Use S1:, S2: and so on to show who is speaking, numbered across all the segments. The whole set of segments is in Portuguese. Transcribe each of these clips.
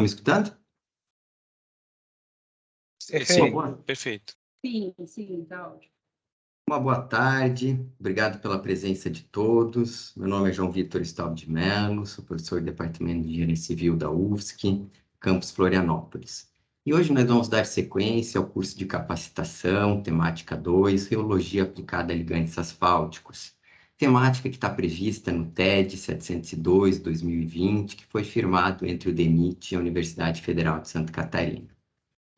S1: me escutando?
S2: Sim, perfeito.
S3: Sim, tá ótimo.
S1: Uma boa tarde, obrigado pela presença de todos. Meu nome é João Vitor Staub de Mello, sou professor do Departamento de Engenharia Civil da UFSC, campus Florianópolis. E hoje nós vamos dar sequência ao curso de capacitação, temática 2, Reologia aplicada a ligantes asfálticos. Temática que está prevista no TED 702/2020, que foi firmado entre o DENIT e a Universidade Federal de Santa Catarina.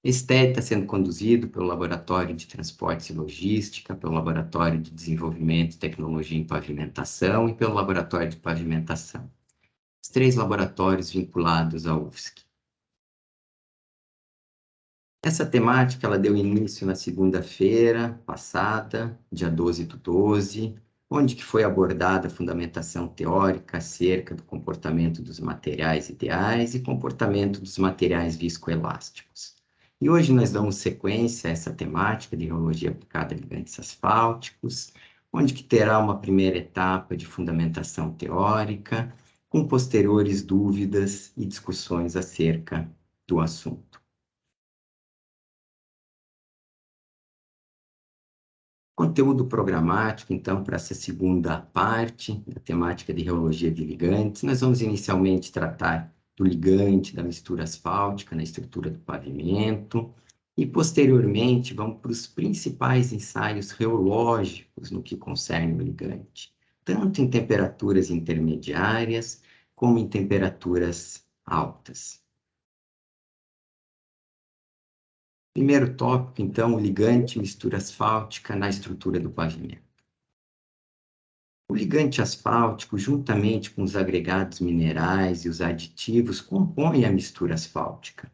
S1: Esse TED está sendo conduzido pelo Laboratório de Transportes e Logística, pelo Laboratório de Desenvolvimento e Tecnologia em Pavimentação e pelo Laboratório de Pavimentação. Os 3 laboratórios vinculados à UFSC. Essa temática ela deu início na segunda-feira passada, dia 12/12, onde que foi abordada a fundamentação teórica acerca do comportamento dos materiais ideais e comportamento dos materiais viscoelásticos. E hoje nós damos sequência a essa temática de reologia aplicada a ligantes asfálticos, onde que terá uma primeira etapa de fundamentação teórica, com posteriores dúvidas e discussões acerca do assunto. Conteúdo programático, então, para essa segunda parte da temática de reologia de ligantes, nós vamos inicialmente tratar do ligante, da mistura asfáltica na estrutura do pavimento, e posteriormente vamos para os principais ensaios reológicos no que concerne o ligante, tanto em temperaturas intermediárias como em temperaturas altas. Primeiro tópico, então, o ligante mistura asfáltica na estrutura do pavimento. O ligante asfáltico, juntamente com os agregados minerais e os aditivos, compõe a mistura asfáltica.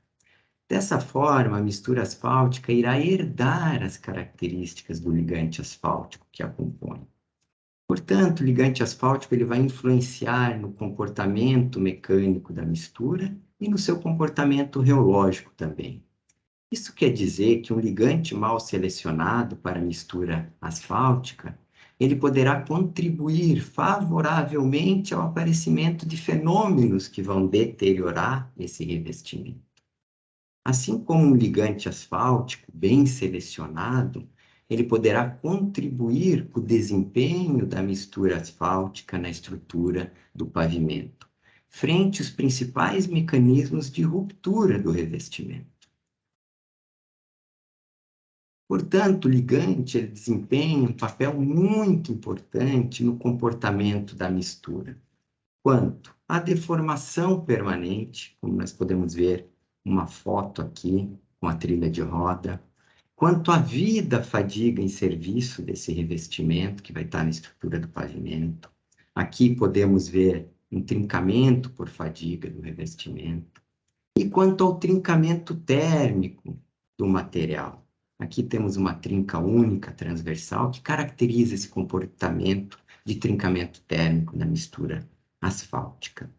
S1: Dessa forma, a mistura asfáltica irá herdar as características do ligante asfáltico que a compõe. Portanto, o ligante asfáltico ele vai influenciar no comportamento mecânico da mistura e no seu comportamento reológico também. Isso quer dizer que um ligante mal selecionado para a mistura asfáltica, ele poderá contribuir favoravelmente ao aparecimento de fenômenos que vão deteriorar esse revestimento. Assim como um ligante asfáltico bem selecionado, ele poderá contribuir para o desempenho da mistura asfáltica na estrutura do pavimento, frente aos principais mecanismos de ruptura do revestimento. Portanto, o ligante ele desempenha um papel muito importante no comportamento da mistura. Quanto à deformação permanente, como nós podemos ver uma foto aqui com a trilha de roda, quanto à vida, fadiga em serviço desse revestimento que vai estar na estrutura do pavimento. Aqui podemos ver um trincamento por fadiga do revestimento. E quanto ao trincamento térmico do material. Aqui temos uma trinca única transversal que caracteriza esse comportamento de trincamento térmico na mistura asfáltica.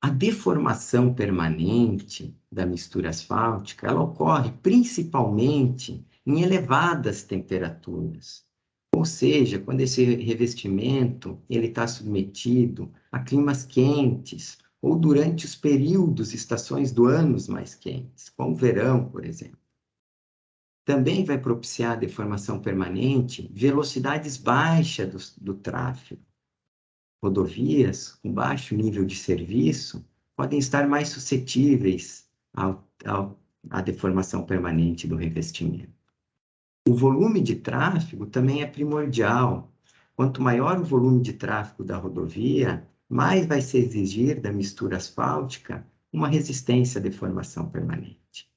S1: A deformação permanente da mistura asfáltica, ela ocorre principalmente em elevadas temperaturas. Ou seja, quando esse revestimento ele está submetido a climas quentes ou durante os períodos, estações do ano mais quentes, como o verão, por exemplo. Também vai propiciar a deformação permanente velocidades baixas do tráfego. Rodovias com baixo nível de serviço podem estar mais suscetíveis à deformação permanente do revestimento. O volume de tráfego também é primordial. Quanto maior o volume de tráfego da rodovia, mais vai se exigir da mistura asfáltica uma resistência à deformação permanente.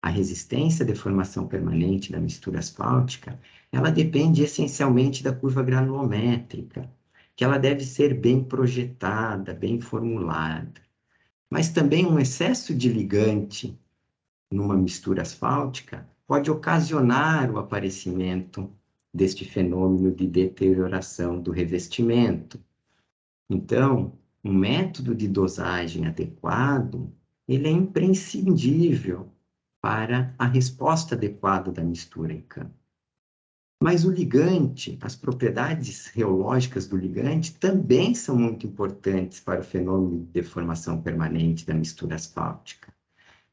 S1: A resistência à deformação permanente da mistura asfáltica, ela depende essencialmente da curva granulométrica, que ela deve ser bem projetada, bem formulada. Mas também um excesso de ligante numa mistura asfáltica pode ocasionar o aparecimento deste fenômeno de deterioração do revestimento. Então, um método de dosagem adequado, ele é imprescindível para a resposta adequada da mistura em campo. Mas o ligante, as propriedades reológicas do ligante também são muito importantes para o fenômeno de deformação permanente da mistura asfáltica.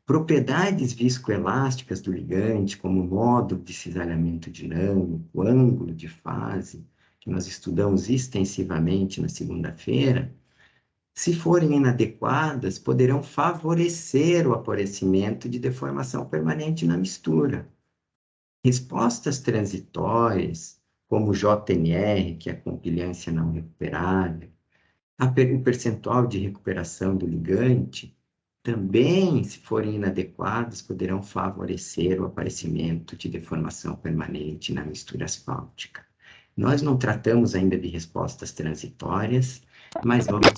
S1: Propriedades viscoelásticas do ligante, como o módulo de cisalhamento dinâmico, ângulo de fase, que nós estudamos extensivamente na segunda-feira, se forem inadequadas, poderão favorecer o aparecimento de deformação permanente na mistura. Respostas transitórias, como o JNR, que é a compilância não recuperável, o percentual de recuperação do ligante, também, se forem inadequados, poderão favorecer o aparecimento de deformação permanente na mistura asfáltica. Nós não tratamos ainda de respostas transitórias, mas vamos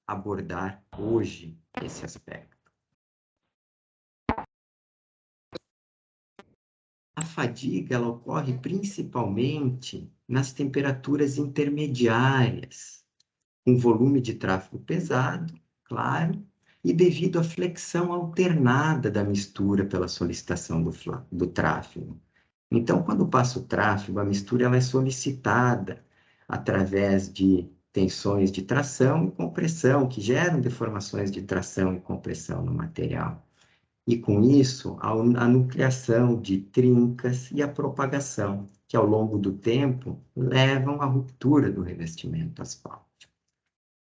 S1: abordar hoje esse aspecto. A fadiga ela ocorre principalmente nas temperaturas intermediárias, com volume de tráfego pesado, claro, e devido à flexão alternada da mistura pela solicitação do tráfego. Então, quando passa o tráfego, a mistura ela é solicitada através de tensões de tração e compressão, que geram deformações de tração e compressão no material. E com isso, a nucleação de trincas e a propagação, que ao longo do tempo levam à ruptura do revestimento asfáltico.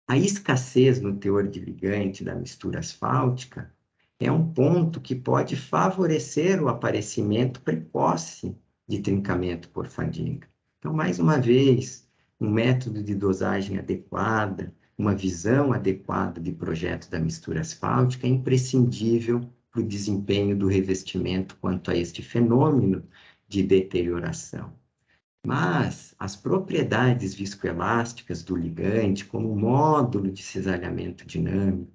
S1: A escassez no teor de ligante da mistura asfáltica é um ponto que pode favorecer o aparecimento precoce de trincamento por fadiga. Então, mais uma vez, um método de dosagem adequada, uma visão adequada de projeto da mistura asfáltica é imprescindível para o desempenho do revestimento quanto a este fenômeno de deterioração. Mas as propriedades viscoelásticas do ligante, como módulo de cisalhamento dinâmico,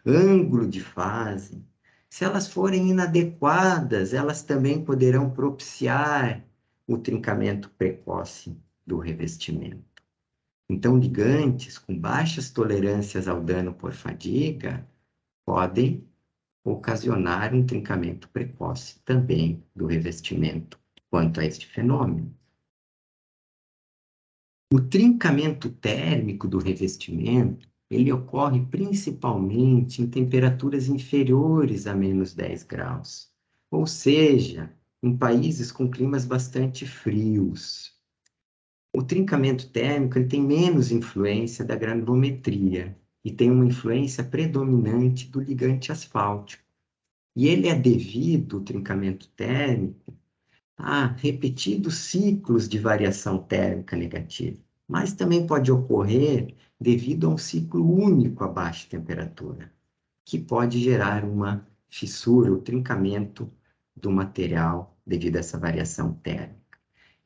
S1: ângulo de fase, se elas forem inadequadas, elas também poderão propiciar o trincamento precoce do revestimento. Então, ligantes com baixas tolerâncias ao dano por fadiga podem ocasionar um trincamento precoce também do revestimento quanto a este fenômeno. O trincamento térmico do revestimento, ele ocorre principalmente em temperaturas inferiores a menos 10 graus, ou seja, em países com climas bastante frios. O trincamento térmico ele tem menos influência da granulometria e tem uma influência predominante do ligante asfáltico. E ele é devido, o trincamento térmico, a repetidos ciclos de variação térmica negativa, mas também pode ocorrer devido a um ciclo único a baixa temperatura, que pode gerar uma fissura, o trincamento do material devido a essa variação térmica.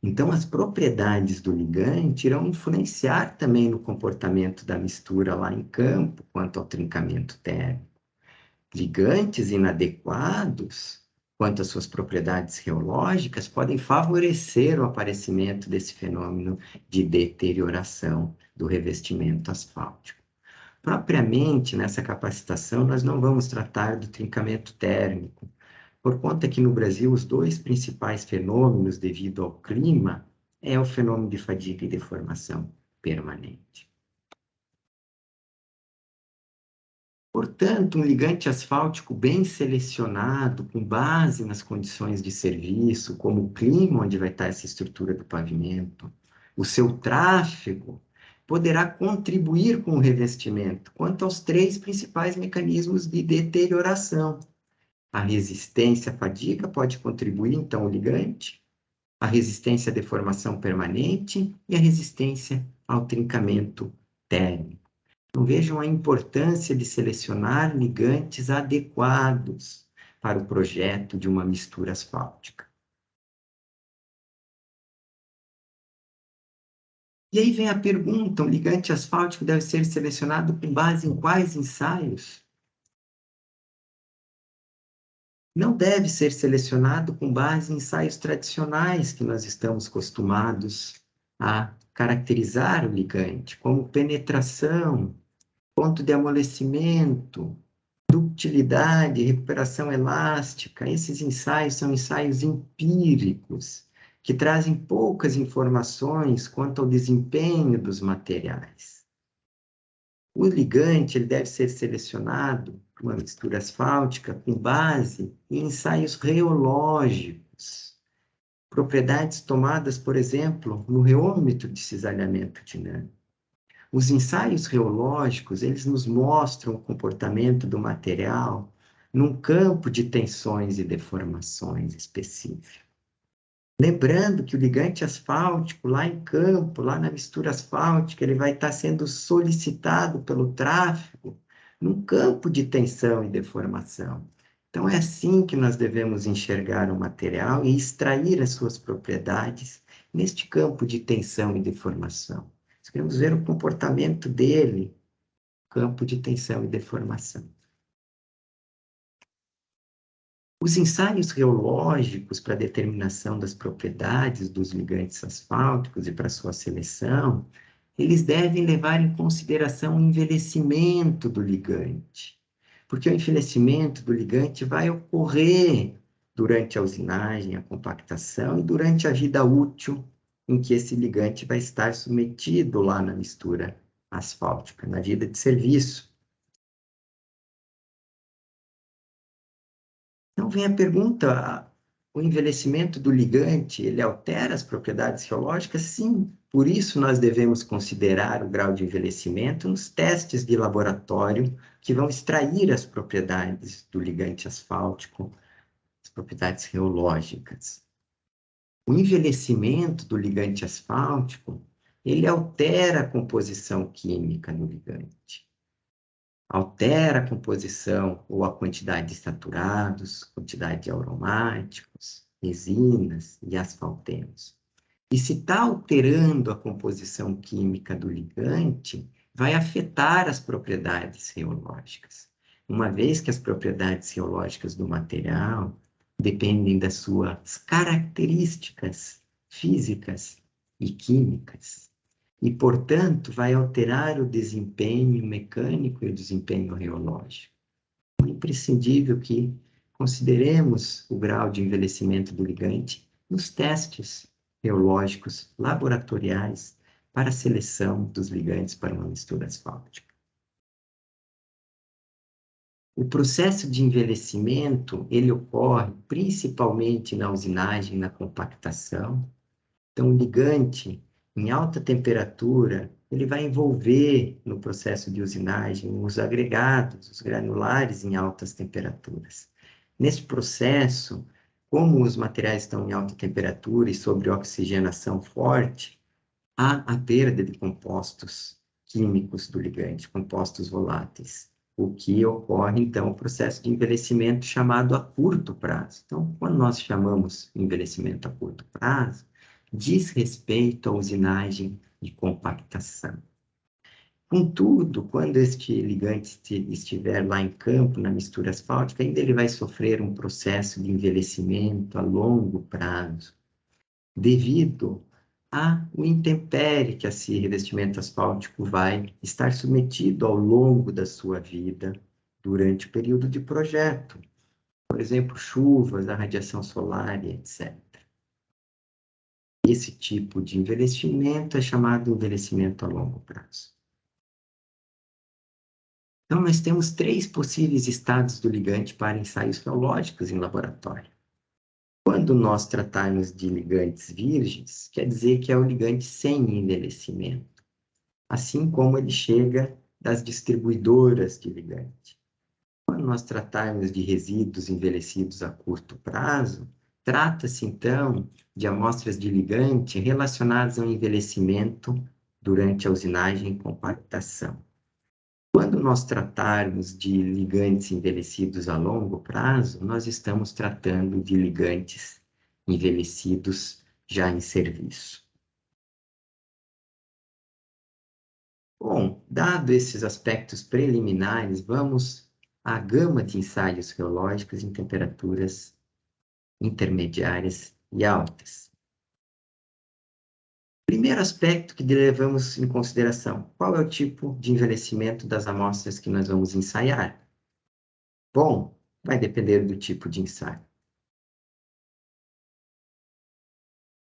S1: Então, as propriedades do ligante irão influenciar também no comportamento da mistura lá em campo, quanto ao trincamento térmico. Ligantes inadequados, quanto às suas propriedades reológicas, podem favorecer o aparecimento desse fenômeno de deterioração do revestimento asfáltico. Propriamente, nessa capacitação, nós não vamos tratar do trincamento térmico, por conta que no Brasil os dois principais fenômenos devido ao clima é o fenômeno de fadiga e deformação permanente. Portanto, um ligante asfáltico bem selecionado, com base nas condições de serviço, como o clima onde vai estar essa estrutura do pavimento, o seu tráfego, poderá contribuir com o revestimento quanto aos três principais mecanismos de deterioração. A resistência à fadiga pode contribuir, então, o ligante, a resistência à deformação permanente e a resistência ao trincamento térmico. Então, vejam a importância de selecionar ligantes adequados para o projeto de uma mistura asfáltica. E aí vem a pergunta, um ligante asfáltico deve ser selecionado com base em quais ensaios? Não deve ser selecionado com base em ensaios tradicionais que nós estamos acostumados a caracterizar o ligante, como penetração, ponto de amolecimento, ductilidade, recuperação elástica. Esses ensaios são ensaios empíricos que trazem poucas informações quanto ao desempenho dos materiais. O ligante ele deve ser selecionado para uma mistura asfáltica com base em ensaios reológicos, propriedades tomadas, por exemplo, no reômetro de cisalhamento dinâmico. Os ensaios reológicos, eles nos mostram o comportamento do material num campo de tensões e deformações específico. Lembrando que o ligante asfáltico, lá em campo, lá na mistura asfáltica, ele vai estar sendo solicitado pelo tráfego num campo de tensão e deformação. Então, é assim que nós devemos enxergar o material e extrair as suas propriedades neste campo de tensão e deformação. Nós queremos ver o comportamento dele, campo de tensão e deformação. Os ensaios reológicos para a determinação das propriedades dos ligantes asfálticos e para sua seleção, eles devem levar em consideração o envelhecimento do ligante, porque o envelhecimento do ligante vai ocorrer durante a usinagem, a compactação e durante a vida útil em que esse ligante vai estar submetido lá na mistura asfáltica, na vida de serviço. Então vem a pergunta, o envelhecimento do ligante, ele altera as propriedades geológicas? Sim, por isso nós devemos considerar o grau de envelhecimento nos testes de laboratório que vão extrair as propriedades do ligante asfáltico, as propriedades geológicas. O envelhecimento do ligante asfáltico, ele altera a composição química do ligante. Altera a composição ou a quantidade de saturados, quantidade de aromáticos, resinas e asfaltenos. E se está alterando a composição química do ligante, vai afetar as propriedades reológicas. Uma vez que as propriedades reológicas do material dependem das suas características físicas e químicas. E, portanto, vai alterar o desempenho mecânico e o desempenho reológico. É imprescindível que consideremos o grau de envelhecimento do ligante nos testes reológicos laboratoriais para a seleção dos ligantes para uma mistura asfáltica. O processo de envelhecimento, ele ocorre principalmente na usinagem, na compactação. Então, o ligante em alta temperatura, ele vai envolver no processo de usinagem os agregados, os granulares em altas temperaturas. Nesse processo, como os materiais estão em alta temperatura e sob oxigenação forte, há a perda de compostos químicos do ligante, compostos voláteis, o que ocorre, então, o processo de envelhecimento chamado a curto prazo. Então, quando nós chamamos envelhecimento a curto prazo, diz respeito à usinagem e compactação. Contudo, quando este ligante estiver lá em campo, na mistura asfáltica, ainda ele vai sofrer um processo de envelhecimento a longo prazo, devido ao intempérie que esse revestimento asfáltico vai estar submetido ao longo da sua vida, durante o período de projeto. Por exemplo, chuvas, a radiação solar, etc. Esse tipo de envelhecimento é chamado envelhecimento a longo prazo. Então, nós temos 3 possíveis estados do ligante para ensaios geológicos em laboratório. Quando nós tratarmos de ligantes virgens, quer dizer que é o ligante sem envelhecimento, assim como ele chega das distribuidoras de ligante. Quando nós tratarmos de resíduos envelhecidos a curto prazo, trata-se, então, de amostras de ligante relacionadas ao envelhecimento durante a usinagem e compactação. Quando nós tratarmos de ligantes envelhecidos a longo prazo, nós estamos tratando de ligantes envelhecidos já em serviço. Bom, dado esses aspectos preliminares, vamos à gama de ensaios geológicos em temperaturas intermediárias e altas. Primeiro aspecto que levamos em consideração, qual é o tipo de envelhecimento das amostras que nós vamos ensaiar? Bom, vai depender do tipo de ensaio.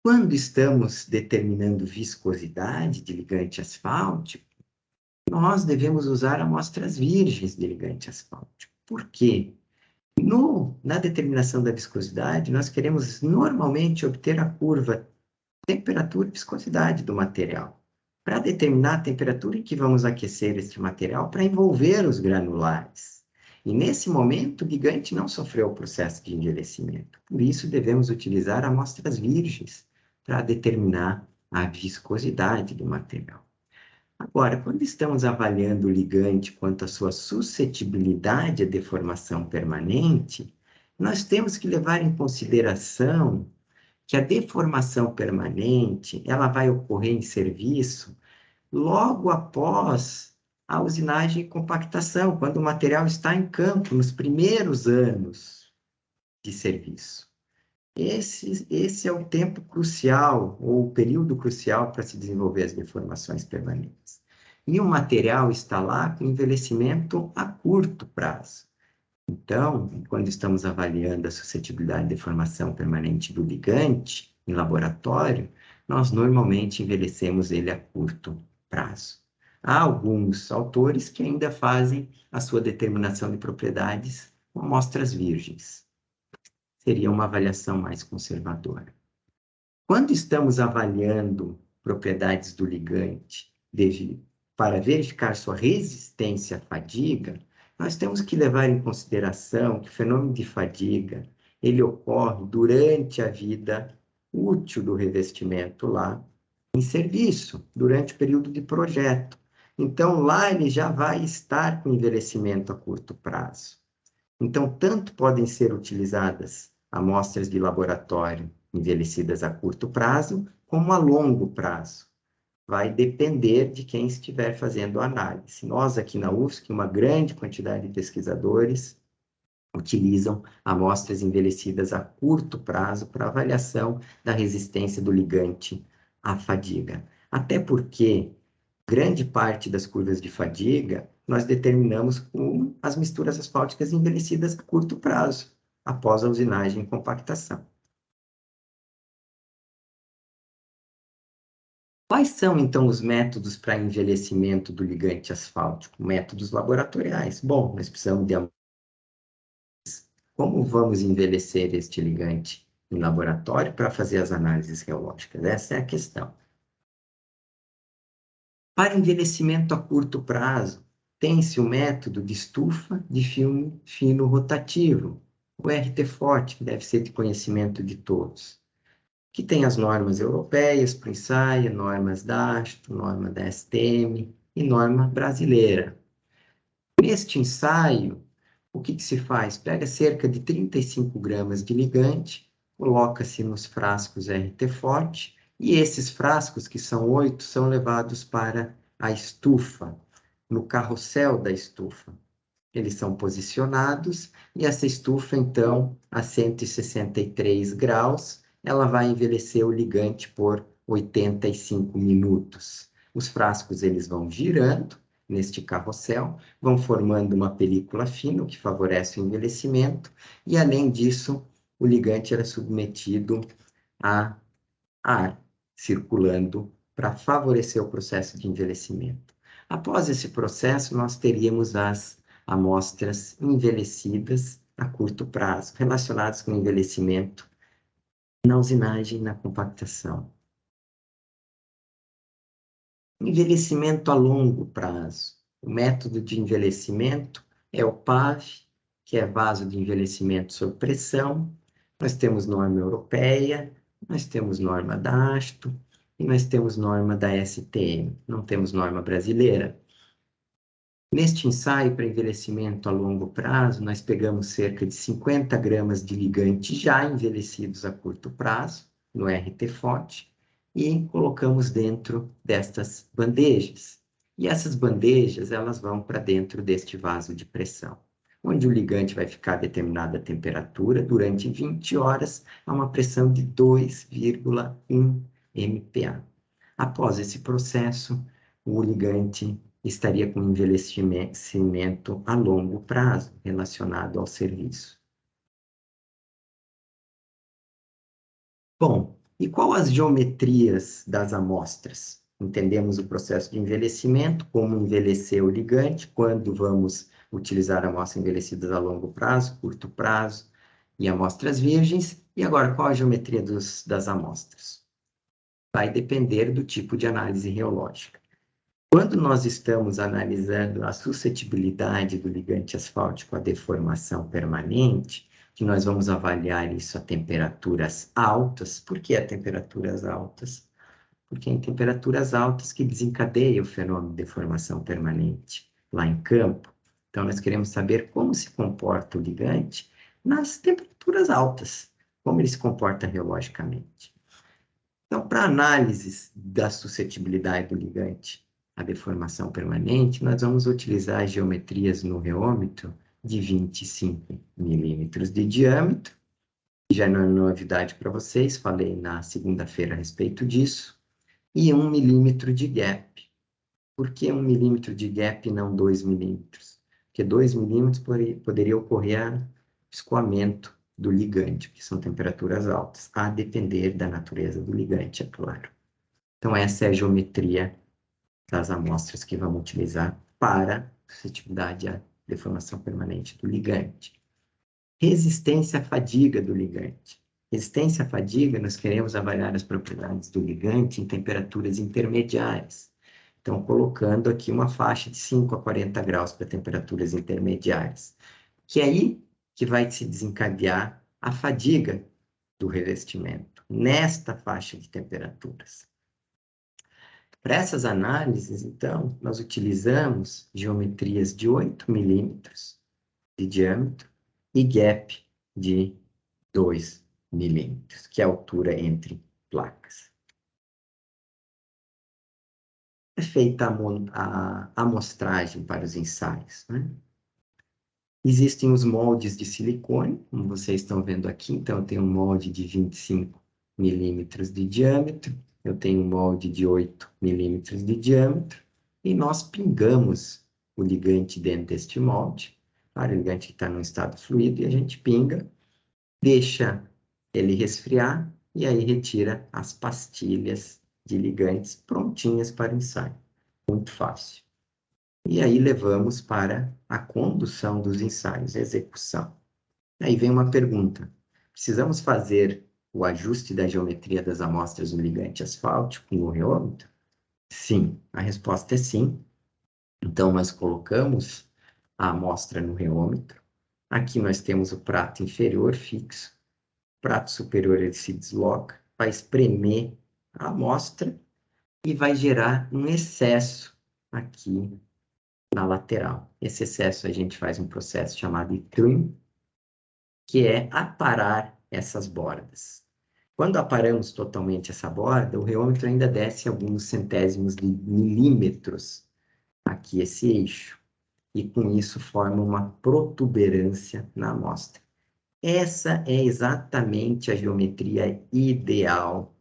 S1: Quando estamos determinando viscosidade de ligante asfáltico, nós devemos usar amostras virgens de ligante asfáltico. Por quê? Na determinação da viscosidade, nós queremos normalmente obter a curva temperatura e viscosidade do material, para determinar a temperatura em que vamos aquecer este material para envolver os granulares. E nesse momento, o ligante não sofreu o processo de envelhecimento. Por isso, devemos utilizar amostras virgens para determinar a viscosidade do material. Agora, quando estamos avaliando o ligante quanto à sua suscetibilidade à deformação permanente, nós temos que levar em consideração que a deformação permanente, ela vai ocorrer em serviço logo após a usinagem e compactação, quando o material está em campo, nos primeiros anos de serviço. Esse é o tempo crucial, ou o período crucial para se desenvolver as deformações permanentes. E o material está lá com envelhecimento a curto prazo. Então, quando estamos avaliando a suscetibilidade de deformação permanente do ligante em laboratório, nós normalmente envelhecemos ele a curto prazo. Há alguns autores que ainda fazem a sua determinação de propriedades com amostras virgens. Seria uma avaliação mais conservadora. Quando estamos avaliando propriedades do ligante para verificar sua resistência à fadiga, nós temos que levar em consideração que o fenômeno de fadiga ele ocorre durante a vida útil do revestimento lá em serviço, durante o período de projeto. Então, lá ele já vai estar com envelhecimento a curto prazo. Então, tanto podem ser utilizadas amostras de laboratório envelhecidas a curto prazo, como a longo prazo. Vai depender de quem estiver fazendo a análise. Nós, aqui na UFSC, uma grande quantidade de pesquisadores utilizam amostras envelhecidas a curto prazo para avaliação da resistência do ligante à fadiga. Até porque grande parte das curvas de fadiga nós determinamos com as misturas asfálticas envelhecidas a curto prazo, após a usinagem e compactação. Quais são, então, os métodos para envelhecimento do ligante asfáltico? Métodos laboratoriais. Bom, nós precisamos de como vamos envelhecer este ligante em laboratório para fazer as análises reológicas? Essa é a questão. Para envelhecimento a curto prazo, tem-se o método de estufa de filme fino rotativo, o RT-FORT, que deve ser de conhecimento de todos, que tem as normas europeias para o ensaio, normas da ASTO, norma da STM e norma brasileira. Neste ensaio, o que se faz? Pega cerca de 35 gramas de ligante, coloca-se nos frascos RT-FORT, e esses frascos, que são 8, são levados para a estufa, no carrossel da estufa. Eles são posicionados, e essa estufa, então, a 163 graus, ela vai envelhecer o ligante por 85 minutos. Os frascos, eles vão girando neste carrossel, vão formando uma película fina, o que favorece o envelhecimento, e, além disso, o ligante era submetido a ar circulando para favorecer o processo de envelhecimento. Após esse processo, nós teríamos as amostras envelhecidas a curto prazo, relacionadas com o envelhecimento na usinagem e na compactação. Envelhecimento a longo prazo. O método de envelhecimento é o PAV, que é vaso de envelhecimento sob pressão. Nós temos norma europeia, nós temos norma da ASTO e nós temos norma da STM. Não temos norma brasileira. Neste ensaio para envelhecimento a longo prazo, nós pegamos cerca de 50 gramas de ligante já envelhecidos a curto prazo, no RT-FORT, e colocamos dentro destas bandejas. E essas bandejas, elas vão para dentro deste vaso de pressão, onde o ligante vai ficar a determinada temperatura durante 20 horas a uma pressão de 2,1 MPa. Após esse processo, o ligante estaria com envelhecimento a longo prazo relacionado ao serviço. Bom, E qual as geometrias das amostras? Entendemos o processo de envelhecimento, como envelhecer o ligante, quando vamos utilizar amostras envelhecidas a longo prazo, curto prazo, e amostras virgens. E agora, qual a geometria das amostras? Vai depender do tipo de análise reológica. Quando nós estamos analisando a suscetibilidade do ligante asfáltico à deformação permanente, que nós vamos avaliar isso a temperaturas altas. Por que a temperaturas altas? Porque é em temperaturas altas que desencadeia o fenômeno de deformação permanente lá em campo. Então, nós queremos saber como se comporta o ligante nas temperaturas altas, como ele se comporta reologicamente. Então, para análise da suscetibilidade do ligante à deformação permanente, nós vamos utilizar as geometrias no reômetro de 25 milímetros de diâmetro. Já não é novidade para vocês, falei na segunda-feira a respeito disso. E 1 milímetro de gap. Por que 1 milímetro de gap e não 2 milímetros? Porque 2 milímetros poderia ocorrer escoamento do ligante, que são temperaturas altas, a depender da natureza do ligante, é claro. Então, essa é a geometria das amostras que vamos utilizar para suscetibilidade à deformação permanente do ligante. Resistência à fadiga do ligante. Resistência à fadiga, nós queremos avaliar as propriedades do ligante em temperaturas intermediárias. Então, colocando aqui uma faixa de 5 a 40 graus para temperaturas intermediárias. Que é aí que vai se desencadear a fadiga do revestimento, nesta faixa de temperaturas. Para essas análises, então, nós utilizamos geometrias de 8 milímetros de diâmetro e gap de 2 milímetros, que é a altura entre placas. É feita a amostragem para os ensaios, né? Existem os moldes de silicone, como vocês estão vendo aqui. Então, eu tenho um molde de 25 milímetros de diâmetro, eu tenho um molde de 8 milímetros de diâmetro, e nós pingamos o ligante dentro deste molde. Claro, o ligante está num estado fluido, e a gente pinga, deixa ele resfriar, e aí retira as pastilhas de ligantes prontinhas para o ensaio. Muito fácil. E aí levamos para a condução dos ensaios, execução. Aí vem uma pergunta. Precisamos fazer o ajuste da geometria das amostras no ligante asfáltico no reômetro? Sim, a resposta é sim. Então, nós colocamos a amostra no reômetro. Aqui nós temos o prato inferior fixo. O prato superior ele se desloca, vai espremer a amostra e vai gerar um excesso aqui na lateral. Esse excesso a gente faz um processo chamado de trim, que é aparar essas bordas. Quando aparamos totalmente essa borda, o reômetro ainda desce alguns centésimos de milímetros aqui esse eixo, e com isso forma uma protuberância na amostra. Essa é exatamente a geometria ideal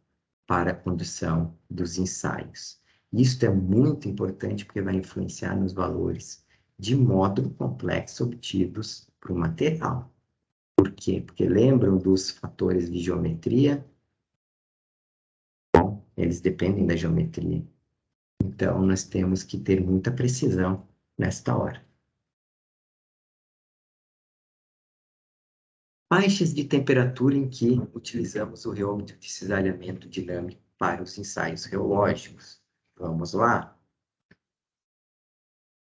S1: para a condução dos ensaios. Isso é muito importante porque vai influenciar nos valores de módulo complexo obtidos para o material. Por quê? Porque lembram dos fatores de geometria? Bom, eles dependem da geometria. Então, nós temos que ter muita precisão nesta hora. Faixas de temperatura em que utilizamos o reômetro de cisalhamento dinâmico para os ensaios reológicos. Vamos lá?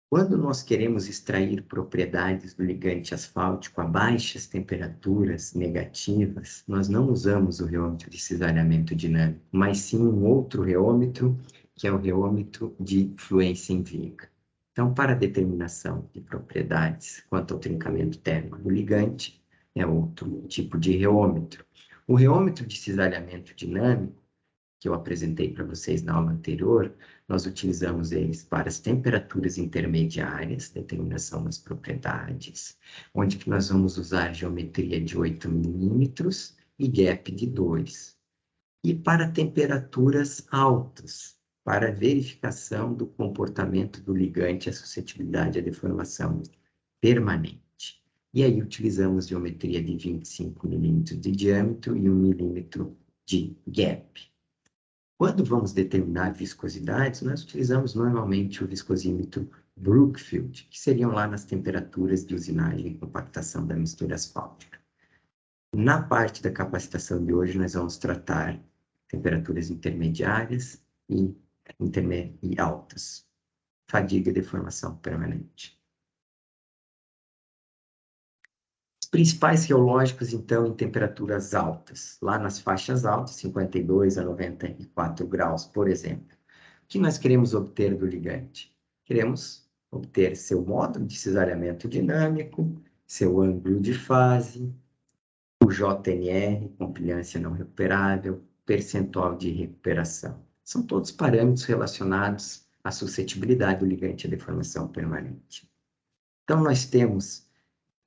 S1: Quando nós queremos extrair propriedades do ligante asfáltico a baixas temperaturas negativas, nós não usamos o reômetro de cisalhamento dinâmico, mas sim um outro reômetro, que é o reômetro de fluência em viga. Então, para a determinação de propriedades quanto ao trincamento térmico do ligante, é outro tipo de reômetro. O reômetro de cisalhamento dinâmico, que eu apresentei para vocês na aula anterior, nós utilizamos eles para as temperaturas intermediárias, determinação das propriedades, onde que nós vamos usar geometria de 8 milímetros e gap de 2. E para temperaturas altas, para verificação do comportamento do ligante à suscetibilidade à deformação permanente. E aí utilizamos geometria de 25 milímetros de diâmetro e 1 milímetro de gap. Quando vamos determinar viscosidades, nós utilizamos normalmente o viscosímetro Brookfield, que seriam lá nas temperaturas de usinagem e compactação da mistura asfáltica. Na parte da capacitação de hoje, nós vamos tratar temperaturas intermediárias e altas. Fadiga e deformação permanente. Os principais geológicos, então, em temperaturas altas, lá nas faixas altas, 52 a 94 graus, por exemplo. O que nós queremos obter do ligante? Queremos obter seu módulo de cisalhamento dinâmico, seu ângulo de fase, o JNR, compilância não recuperável, percentual de recuperação. São todos parâmetros relacionados à suscetibilidade do ligante à deformação permanente. Então, nós temos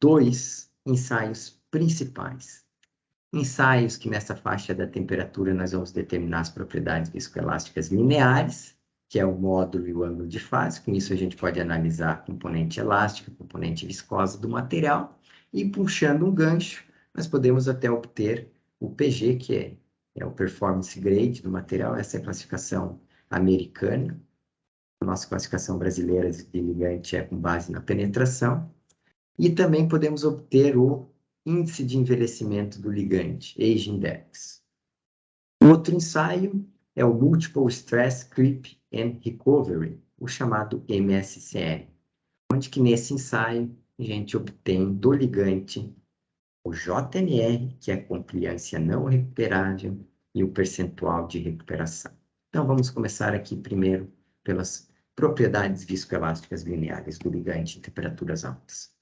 S1: dois ensaios principais. Ensaios que nessa faixa da temperatura nós vamos determinar as propriedades viscoelásticas lineares, que é o módulo e o ângulo de fase. Com isso a gente pode analisar a componente elástica, a componente viscosa do material, e puxando um gancho, nós podemos até obter o PG, que é o Performance Grade do material. Essa é a classificação americana. A nossa classificação brasileira de ligante é com base na penetração. E também podemos obter o índice de envelhecimento do ligante, Age Index. Outro ensaio é o Multiple Stress Creep and Recovery, o chamado MSCR, onde que nesse ensaio a gente obtém do ligante o JNR, que é a compliância não recuperável, e o percentual de recuperação. Então, vamos começar aqui primeiro pelas propriedades viscoelásticas lineares do ligante em temperaturas altas.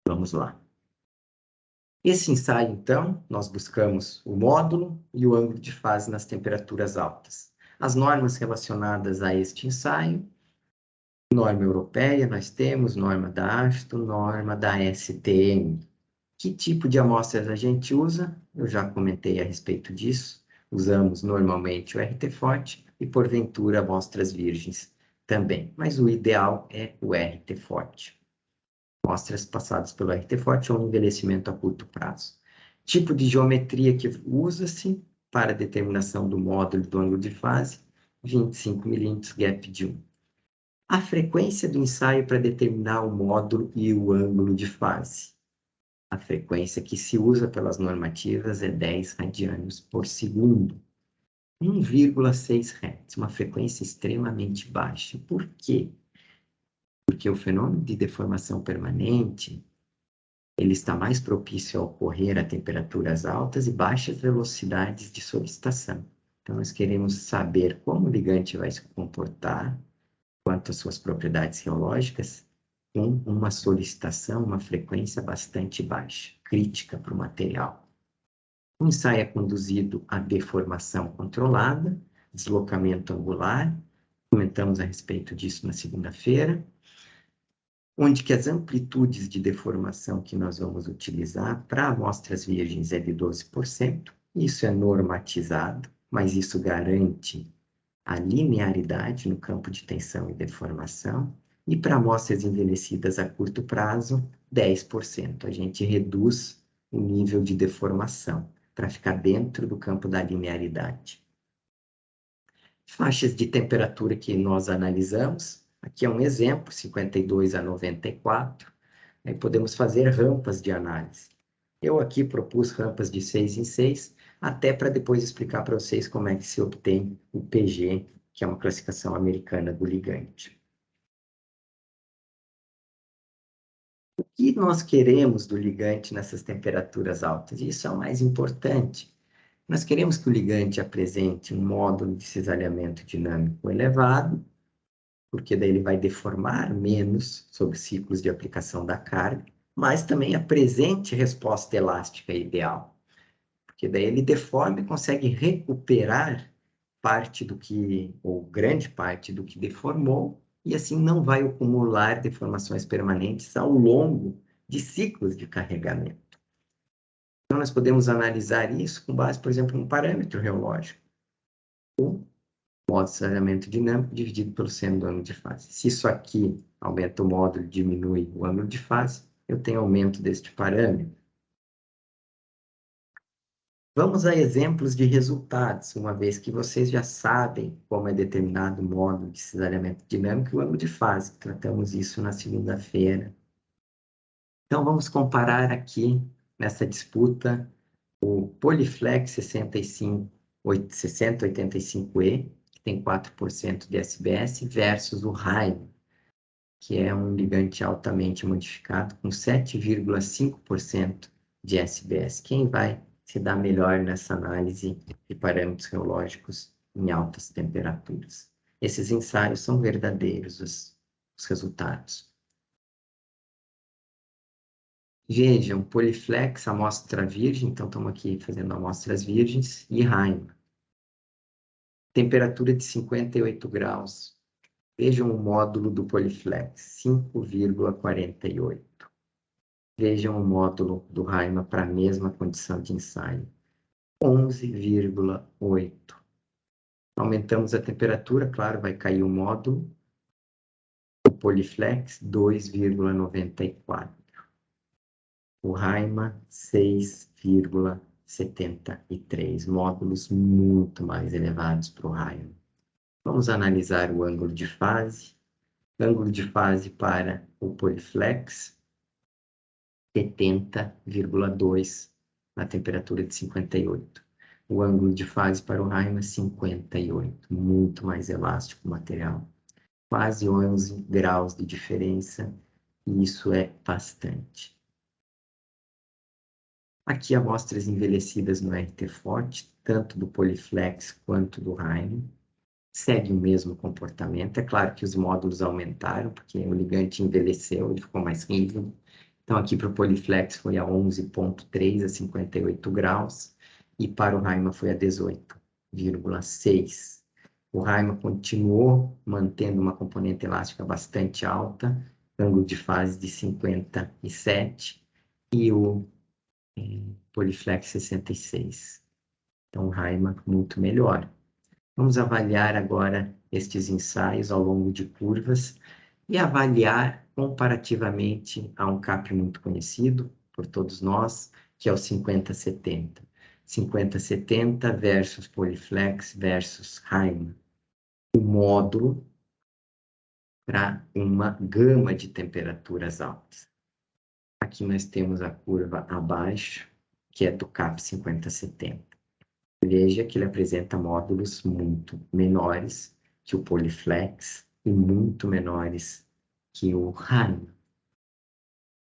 S1: Vamos lá. Esse ensaio, então, nós buscamos o módulo e o ângulo de fase nas temperaturas altas. As normas relacionadas a este ensaio, norma europeia, nós temos norma da AASHTO, norma da STM. Que tipo de amostras a gente usa? Eu já comentei a respeito disso. Usamos normalmente o RT-FOT e, porventura, amostras virgens também. Mas o ideal é o RT-FOT. Amostras passadas pelo RT-FOT ou envelhecimento a curto prazo. Tipo de geometria que usa-se para a determinação do módulo do ângulo de fase, 25 mm gap de 1. A frequência do ensaio para determinar o módulo e o ângulo de fase. A frequência que se usa pelas normativas é 10 radianos por segundo. 1,6 Hz, uma frequência extremamente baixa. Por quê? Porque o fenômeno de deformação permanente, ele está mais propício a ocorrer a temperaturas altas e baixas velocidades de solicitação. Então, nós queremos saber como o ligante vai se comportar quanto às suas propriedades geológicas com uma solicitação, uma frequência bastante baixa, crítica para o material. O ensaio é conduzido a deformação controlada, deslocamento angular, comentamos a respeito disso na segunda-feira, onde que as amplitudes de deformação que nós vamos utilizar para amostras virgens é de 12%, isso é normatizado, mas isso garante a linearidade no campo de tensão e deformação, e para amostras envelhecidas a curto prazo, 10%. A gente reduz o nível de deformação para ficar dentro do campo da linearidade. Faixas de temperatura que nós analisamos, aqui é um exemplo, 52 a 94, aí podemos fazer rampas de análise. Eu aqui propus rampas de 6 em 6, até para depois explicar para vocês como é que se obtém o PG, que é uma classificação americana do ligante. O que nós queremos do ligante nessas temperaturas altas? Isso é o mais importante. Nós queremos que o ligante apresente um módulo de cisalhamento dinâmico elevado, porque daí ele vai deformar menos sob ciclos de aplicação da carga, mas também apresente resposta elástica ideal, porque daí ele deforma e consegue recuperar parte do que, ou grande parte do que deformou, e assim não vai acumular deformações permanentes ao longo de ciclos de carregamento. Então, nós podemos analisar isso com base, por exemplo, em um parâmetro reológico. O módulo de cisalhamento dinâmico dividido pelo seno do ângulo de fase. Se isso aqui aumenta o módulo e diminui o ângulo de fase, eu tenho aumento deste parâmetro. Vamos a exemplos de resultados, uma vez que vocês já sabem como é determinado o módulo de cisalhamento dinâmico e o ângulo de fase. Tratamos isso na segunda-feira. Então, vamos comparar aqui, nessa disputa, o Polyflex 6085E, que tem 4% de SBS, versus o Rhino, que é um ligante altamente modificado, com 7,5% de SBS. Quem vai se dar melhor nessa análise de parâmetros reológicos em altas temperaturas? Esses ensaios são verdadeiros, os resultados. Vejam, Polyflex, amostra virgem, então estamos aqui fazendo amostras virgens, e Rhino. Temperatura de 58 graus. Vejam o módulo do Polyflex, 5,48. Vejam o módulo do Rhino para a mesma condição de ensaio, 11,8. Aumentamos a temperatura, claro, vai cair o módulo. O Polyflex, 2,94. O Rhino, 6,73. Módulos muito mais elevados para o Rhino. Vamos analisar o ângulo de fase. Ângulo de fase para o Polyflex, 70,2 na temperatura de 58. O ângulo de fase para o Rhino é 58, muito mais elástico o material. Quase 11 graus de diferença, e isso é bastante. Aqui amostras envelhecidas no RT forte, tanto do Polyflex quanto do Rhino. Segue o mesmo comportamento. É claro que os módulos aumentaram, porque o ligante envelheceu, ele ficou mais rígido. Então, aqui para o Polyflex foi a 11,3 a 58 graus, e para o Rhino foi a 18,6. O Rhino continuou mantendo uma componente elástica bastante alta, ângulo de fase de 57, e o Polyflex 66. Então, o Rhino muito melhor. Vamos avaliar agora estes ensaios ao longo de curvas e avaliar comparativamente a um CAP muito conhecido por todos nós, que é o 50-70. 50-70 versus Polyflex versus Rhino. O módulo para uma gama de temperaturas altas. Aqui nós temos a curva abaixo, que é do CAP 50-70. Veja que ele apresenta módulos muito menores que o Polyflex e muito menores que o Rhino.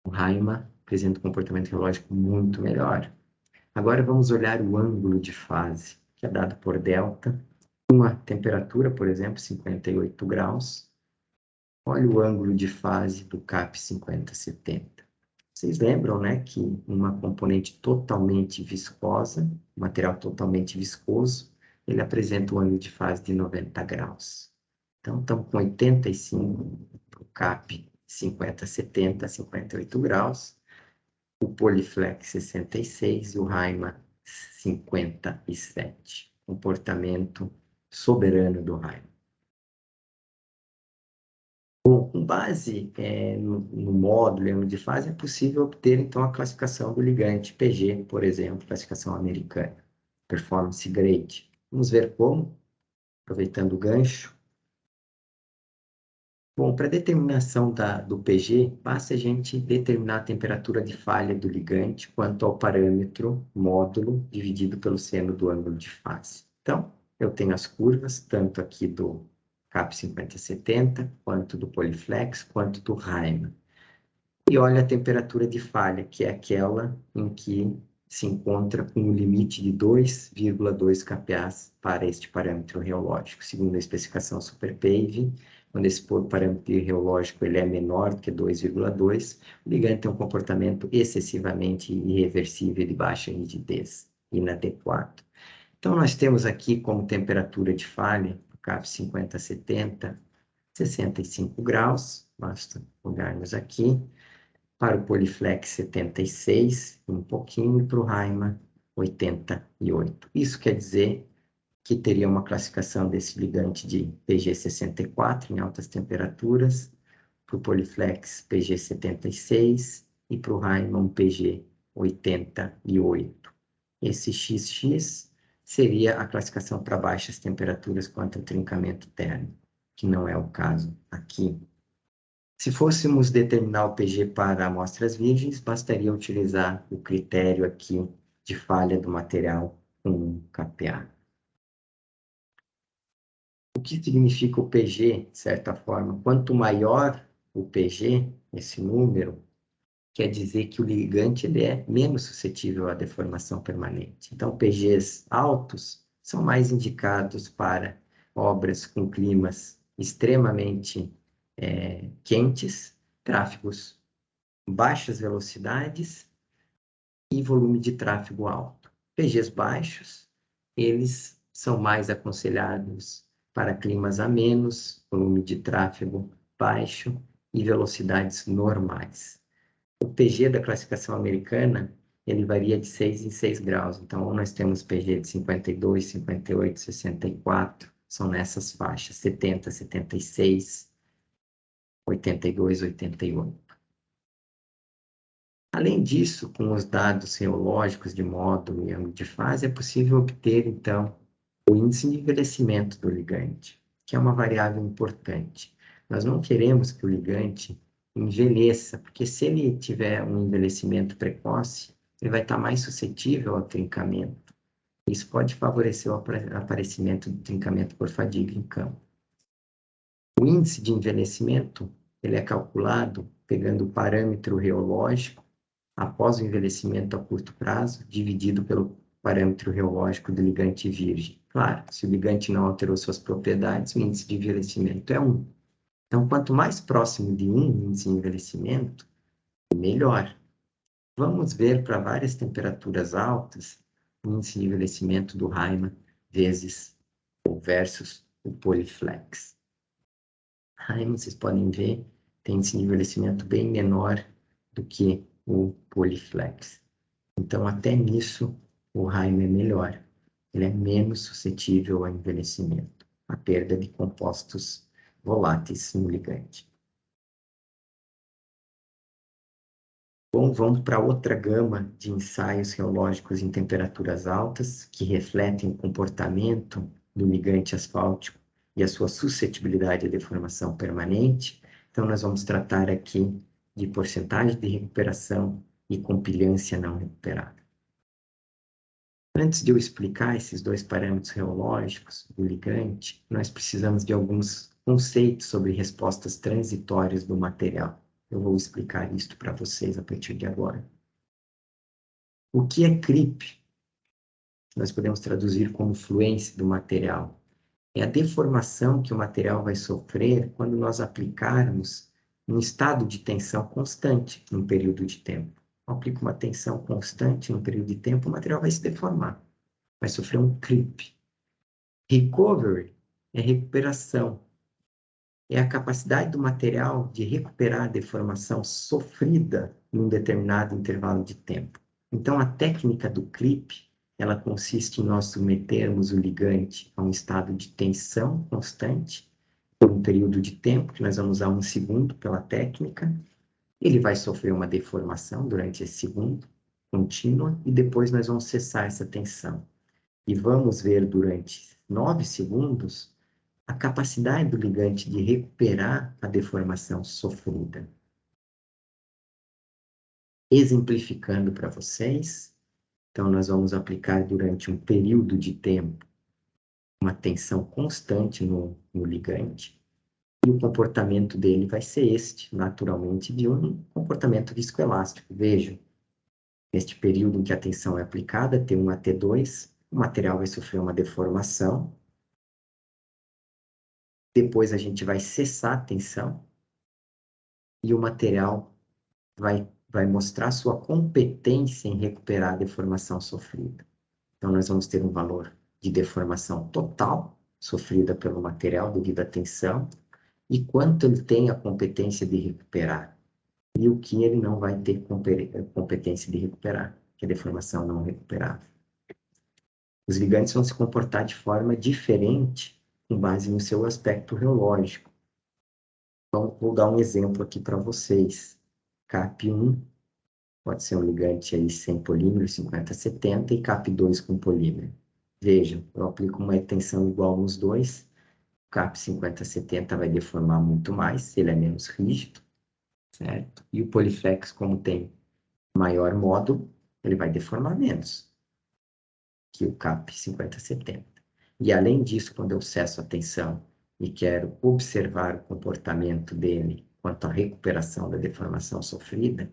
S1: O Rhino apresenta um comportamento geológico muito melhor. Agora vamos olhar o ângulo de fase, que é dado por delta. Uma temperatura, por exemplo, 58 graus. Olha o ângulo de fase do CAP 50-70. Vocês lembram, né, que uma componente totalmente viscosa, material totalmente viscoso, ele apresenta um ângulo de fase de 90 graus. Então, estamos com 85 para o CAP 50-70, 58 graus, o Polyflex 66 e o Rhino 57. Comportamento soberano do Rhino. Bom, com base no módulo e ângulo de fase, é possível obter, então, a classificação do ligante PG, por exemplo, classificação americana, Performance Grade. Vamos ver como, aproveitando o gancho. Bom, para a determinação do PG, basta a gente determinar a temperatura de falha do ligante quanto ao parâmetro módulo dividido pelo seno do ângulo de fase. Então, eu tenho as curvas, tanto aqui do CAP 50-70, quanto do Polyflex, quanto do Rhino. E olha a temperatura de falha, que é aquela em que se encontra com o limite de 2,2 kPa para este parâmetro reológico, segundo a especificação SuperPave. Quando esse parâmetro reológico ele é menor do que 2,2, o ligante tem um comportamento excessivamente irreversível de baixa rigidez, inadequado. Então, nós temos aqui como temperatura de falha, o CAP 50-70, 65 graus, basta olharmos aqui. Para o Polyflex, 76, um pouquinho, e para o Rhino, 88. Isso quer dizer que teria uma classificação desse ligante de PG64 em altas temperaturas, para o Polyflex PG76 e para o Rhino um PG88. esse XX seria a classificação para baixas temperaturas quanto ao trincamento térmico, que não é o caso aqui. Se fôssemos determinar o PG para amostras virgens, bastaria utilizar o critério aqui de falha do material com kPa. O que significa o PG, de certa forma? Quanto maior o PG, esse número, quer dizer que o ligante ele é menos suscetível à deformação permanente. Então, PGs altos são mais indicados para obras com climas extremamente quentes, tráfegos baixas velocidades e volume de tráfego alto. PGs baixos, eles são mais aconselhados para climas amenos, volume de tráfego baixo e velocidades normais. O PG da classificação americana, ele varia de 6 em 6 graus. Então, nós temos PG de 52, 58, 64, são nessas faixas, 70, 76, 82, 88. Além disso, com os dados geológicos de módulo e ângulo de fase, é possível obter, então, o índice de envelhecimento do ligante, que é uma variável importante. Nós não queremos que o ligante envelheça, porque se ele tiver um envelhecimento precoce, ele vai estar mais suscetível ao trincamento. Isso pode favorecer o aparecimento do trincamento por fadiga em campo. O índice de envelhecimento, ele é calculado pegando o parâmetro reológico após o envelhecimento a curto prazo, dividido pelo parâmetro reológico do ligante virgem. Claro, se o ligante não alterou suas propriedades, o índice de envelhecimento é 1. Então, quanto mais próximo de 1 índice de envelhecimento, melhor. Vamos ver para várias temperaturas altas, o índice de envelhecimento do Riemann versus o Polyflex. Riemann, vocês podem ver, tem índice de envelhecimento bem menor do que o Polyflex. Então, até nisso, o Riemann é melhor. Ele é menos suscetível ao envelhecimento, à perda de compostos voláteis no ligante. Bom, vamos para outra gama de ensaios geológicos em temperaturas altas, que refletem o comportamento do ligante asfáltico e a sua suscetibilidade à deformação permanente. Então, nós vamos tratar aqui de porcentagem de recuperação e compilância não recuperada. Antes de eu explicar esses dois parâmetros reológicos do ligante, nós precisamos de alguns conceitos sobre respostas transitórias do material. Eu vou explicar isto para vocês a partir de agora. O que é creep? Nós podemos traduzir como fluência do material. É a deformação que o material vai sofrer quando nós aplicarmos um estado de tensão constante num período de tempo. Aplica uma tensão constante num período de tempo, o material vai se deformar. Vai sofrer um creep. Recovery é recuperação. É a capacidade do material de recuperar a deformação sofrida em um determinado intervalo de tempo. Então, a técnica do creep, ela consiste em nós submetermos o ligante a um estado de tensão constante por um período de tempo, que nós vamos usar 1 segundo pela técnica. Ele vai sofrer uma deformação durante esse segundo, contínua, e depois nós vamos cessar essa tensão. E vamos ver durante 9 segundos a capacidade do ligante de recuperar a deformação sofrida. Exemplificando para vocês, então nós vamos aplicar durante um período de tempo uma tensão constante no ligante, e o comportamento dele vai ser este, naturalmente, de um comportamento viscoelástico. Vejam, neste período em que a tensão é aplicada, T1 a T2, o material vai sofrer uma deformação. Depois a gente vai cessar a tensão e o material vai mostrar sua competência em recuperar a deformação sofrida. Então, nós vamos ter um valor de deformação total sofrida pelo material devido à tensão e quanto ele tem a competência de recuperar e o que ele não vai ter competência de recuperar, que é a deformação não recuperável. Os ligantes vão se comportar de forma diferente com base no seu aspecto reológico. Então, vou dar um exemplo aqui para vocês. CAP1 Pode ser um ligante aí sem polímero, 50-70, e CAP2 com polímero. Vejam, eu aplico uma tensão igual nos dois, o CAP 50-70 vai deformar muito mais, ele é menos rígido, certo? E o Poliflex, como tem maior módulo, ele vai deformar menos que o CAP 50-70. E além disso, quando eu cesso a tensão e quero observar o comportamento dele quanto à recuperação da deformação sofrida,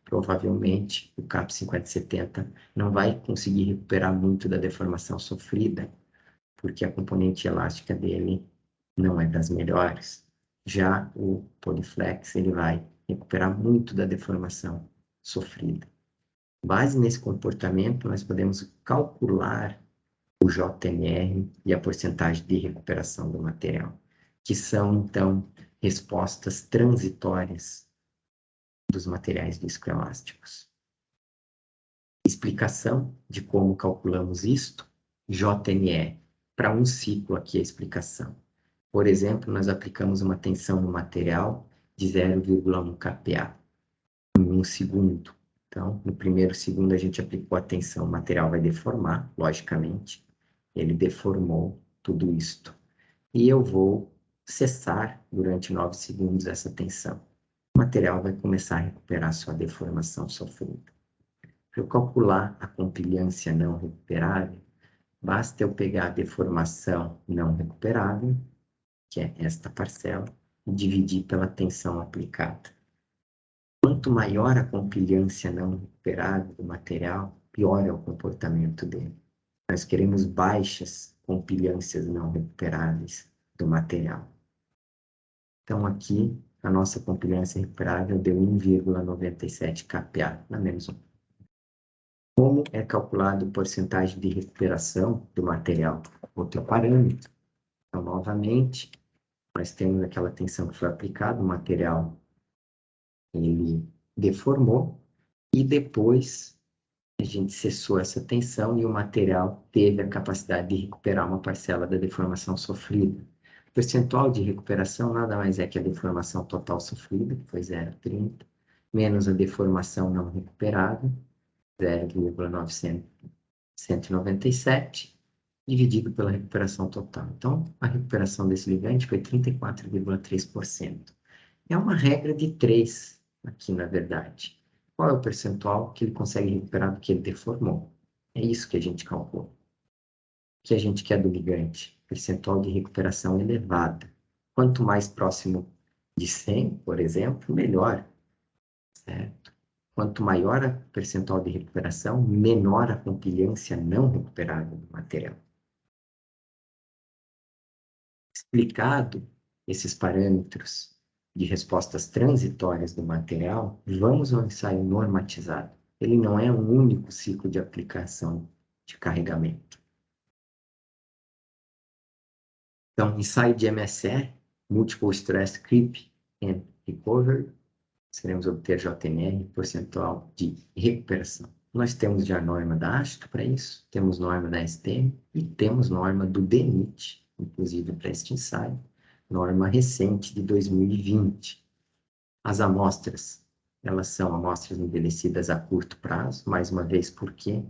S1: provavelmente o CAP 50-70 não vai conseguir recuperar muito da deformação sofrida, porque a componente elástica dele não é das melhores. Já o Poliflex, ele vai recuperar muito da deformação sofrida. Com base nesse comportamento, nós podemos calcular o JMR e a porcentagem de recuperação do material, que são, então, respostas transitórias dos materiais viscoelásticos. Explicação de como calculamos isto, JMR. Para um ciclo aqui a explicação. Por exemplo, nós aplicamos uma tensão no material de 0,1 kPa em 1 segundo. Então, no primeiro segundo a gente aplicou a tensão, o material vai deformar, logicamente. Ele deformou tudo isto. E eu vou cessar durante 9 segundos essa tensão. O material vai começar a recuperar sua deformação sofrida. Para eu calcular a compilância não recuperável, basta eu pegar a deformação não recuperável, que é esta parcela, e dividir pela tensão aplicada. Quanto maior a compilância não recuperável do material, pior é o comportamento dele. Nós queremos baixas compilâncias não recuperáveis do material. Então, aqui, a nossa compilância recuperável deu 1,97 kPa, na menos 1. Como é calculado a porcentagem de recuperação do material? Outro parâmetro. Então, novamente, nós temos aquela tensão que foi aplicada, o material ele deformou, e depois a gente cessou essa tensão e o material teve a capacidade de recuperar uma parcela da deformação sofrida. O percentual de recuperação nada mais é que a deformação total sofrida, que foi 0,30, menos a deformação não recuperável, 0,997, dividido pela recuperação total. Então, a recuperação desse ligante foi 34,3%. É uma regra de 3 aqui, na verdade. Qual é o percentual que ele consegue recuperar do que ele deformou? É isso que a gente calcula. O que a gente quer do ligante? Percentual de recuperação elevada. Quanto mais próximo de 100, por exemplo, melhor. Certo? Quanto maior a percentual de recuperação, menor a compilância não recuperável do material. Explicado esses parâmetros de respostas transitórias do material, vamos ao ensaio normatizado. Ele não é um único ciclo de aplicação de carregamento. Então, ensaio de MSR, Multiple Stress Creep and Recovery, queremos obter JMR, percentual de recuperação. Nós temos já a norma da ASTO para isso, temos norma da STM e temos norma do DENIT, inclusive para este ensaio, norma recente de 2020. As amostras, elas são amostras envelhecidas a curto prazo, mais uma vez, por quê?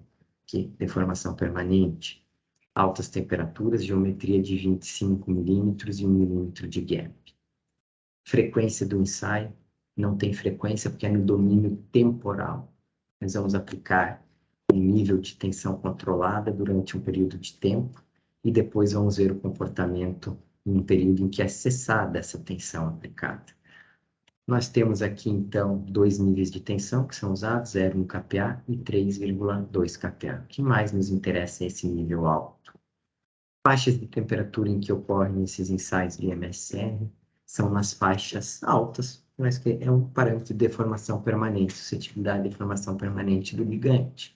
S1: Que deformação permanente, altas temperaturas, geometria de 25 milímetros e 1 milímetro de gap. Frequência do ensaio, não tem frequência porque é no domínio temporal. Nós vamos aplicar um nível de tensão controlada durante um período de tempo e depois vamos ver o comportamento em um período em que é cessada essa tensão aplicada. Nós temos aqui, então, 2 níveis de tensão que são usados, 0,1 kPa e 3,2 kPa. O que mais nos interessa é esse nível alto. Faixas de temperatura em que ocorrem esses ensaios de MSR são nas faixas altas, mas que é um parâmetro de deformação permanente, suscetibilidade de deformação permanente do ligante.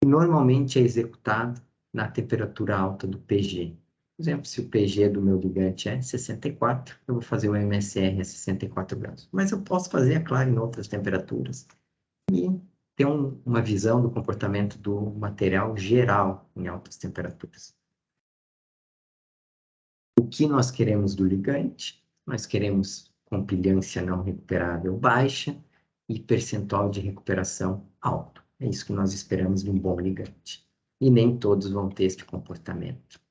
S1: E normalmente é executado na temperatura alta do PG. Por exemplo, se o PG do meu ligante é 64, eu vou fazer o MSR a 64 graus. Mas eu posso fazer, é claro, em outras temperaturas. E ter uma visão do comportamento do material geral em altas temperaturas. O que nós queremos do ligante? Nós queremos compilância não recuperável baixa e percentual de recuperação alto. É isso que nós esperamos de um bom ligante. E nem todos vão ter este comportamento.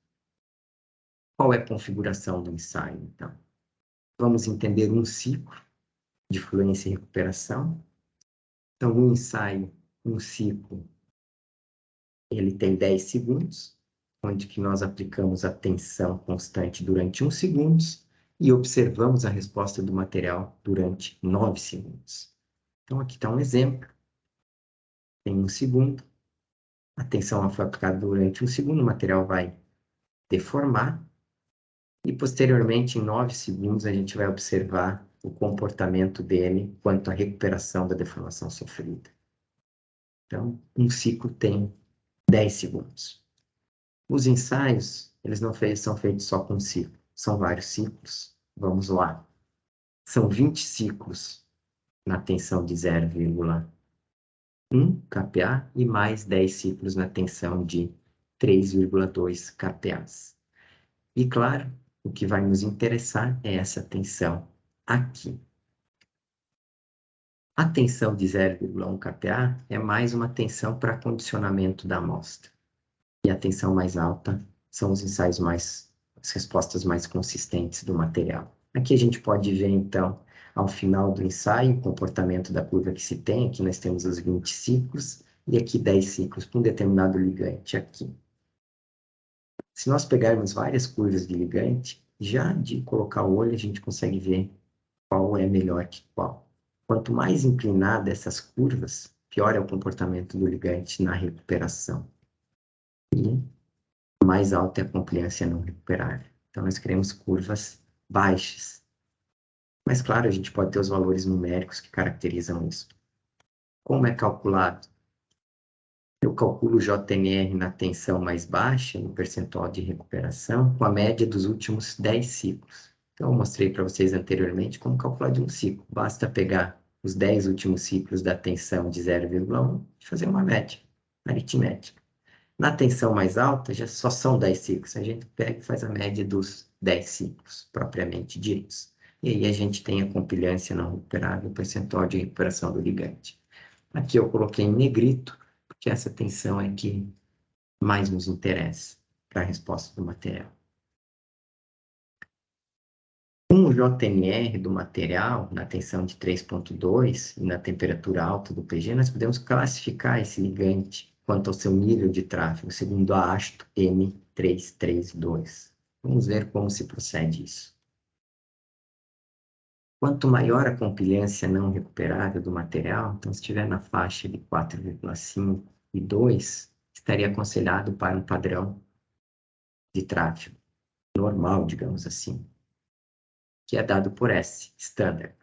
S1: Qual é a configuração do ensaio, então? Vamos entender um ciclo de fluência e recuperação. Então, no ensaio, um ciclo, ele tem 10 segundos, onde que nós aplicamos a tensão constante durante 1 segundo e observamos a resposta do material durante 9 segundos. Então, aqui está um exemplo. Tem 1 segundo, a tensão foi aplicada durante 1 segundo, o material vai deformar, e posteriormente, em 9 segundos, a gente vai observar o comportamento dele quanto à recuperação da deformação sofrida. Então, um ciclo tem 10 segundos. Os ensaios, eles não são feitos só com um ciclo, são vários ciclos. Vamos lá. São 20 ciclos na tensão de 0,1 kPa e mais 10 ciclos na tensão de 3,2 kPa. E, claro, o que vai nos interessar é essa tensão aqui. A tensão de 0,1 kPa é mais uma tensão para condicionamento da amostra. E a tensão mais alta são os ensaios as respostas mais consistentes do material. Aqui a gente pode ver, então, ao final do ensaio, o comportamento da curva que se tem. Aqui nós temos os 20 ciclos, e aqui 10 ciclos para um determinado ligante aqui. Se nós pegarmos várias curvas de ligante, já de colocar o olho, a gente consegue ver qual é melhor que qual. Quanto mais inclinada essas curvas, pior é o comportamento do ligante na recuperação. E mais alta é a compliância não recuperável. Então, nós queremos curvas baixas. Mas, claro, a gente pode ter os valores numéricos que caracterizam isso. Como é calculado? Eu calculo o JNR na tensão mais baixa, no percentual de recuperação, com a média dos últimos 10 ciclos. Então, eu mostrei para vocês anteriormente como calcular de um ciclo. Basta pegar os 10 últimos ciclos da tensão de 0,1 e fazer uma média aritmética. Na tensão mais alta, já só são 10 ciclos. A gente pega e faz a média dos 10 ciclos, propriamente ditos. E aí a gente tem a compilância não recuperável, o percentual de recuperação do ligante. Aqui eu coloquei em negrito, porque essa tensão é que mais nos interessa para a resposta do material. Com o JNR do material, na tensão de 3,2 e na temperatura alta do PG, nós podemos classificar esse ligante quanto ao seu nível de tráfego, segundo a ASTO M332. Vamos ver como se procede isso. Quanto maior a compilância não recuperável do material, então se estiver na faixa de 4,5 e 2, estaria aconselhado para um padrão de tráfego normal, digamos assim, que é dado por S, standard.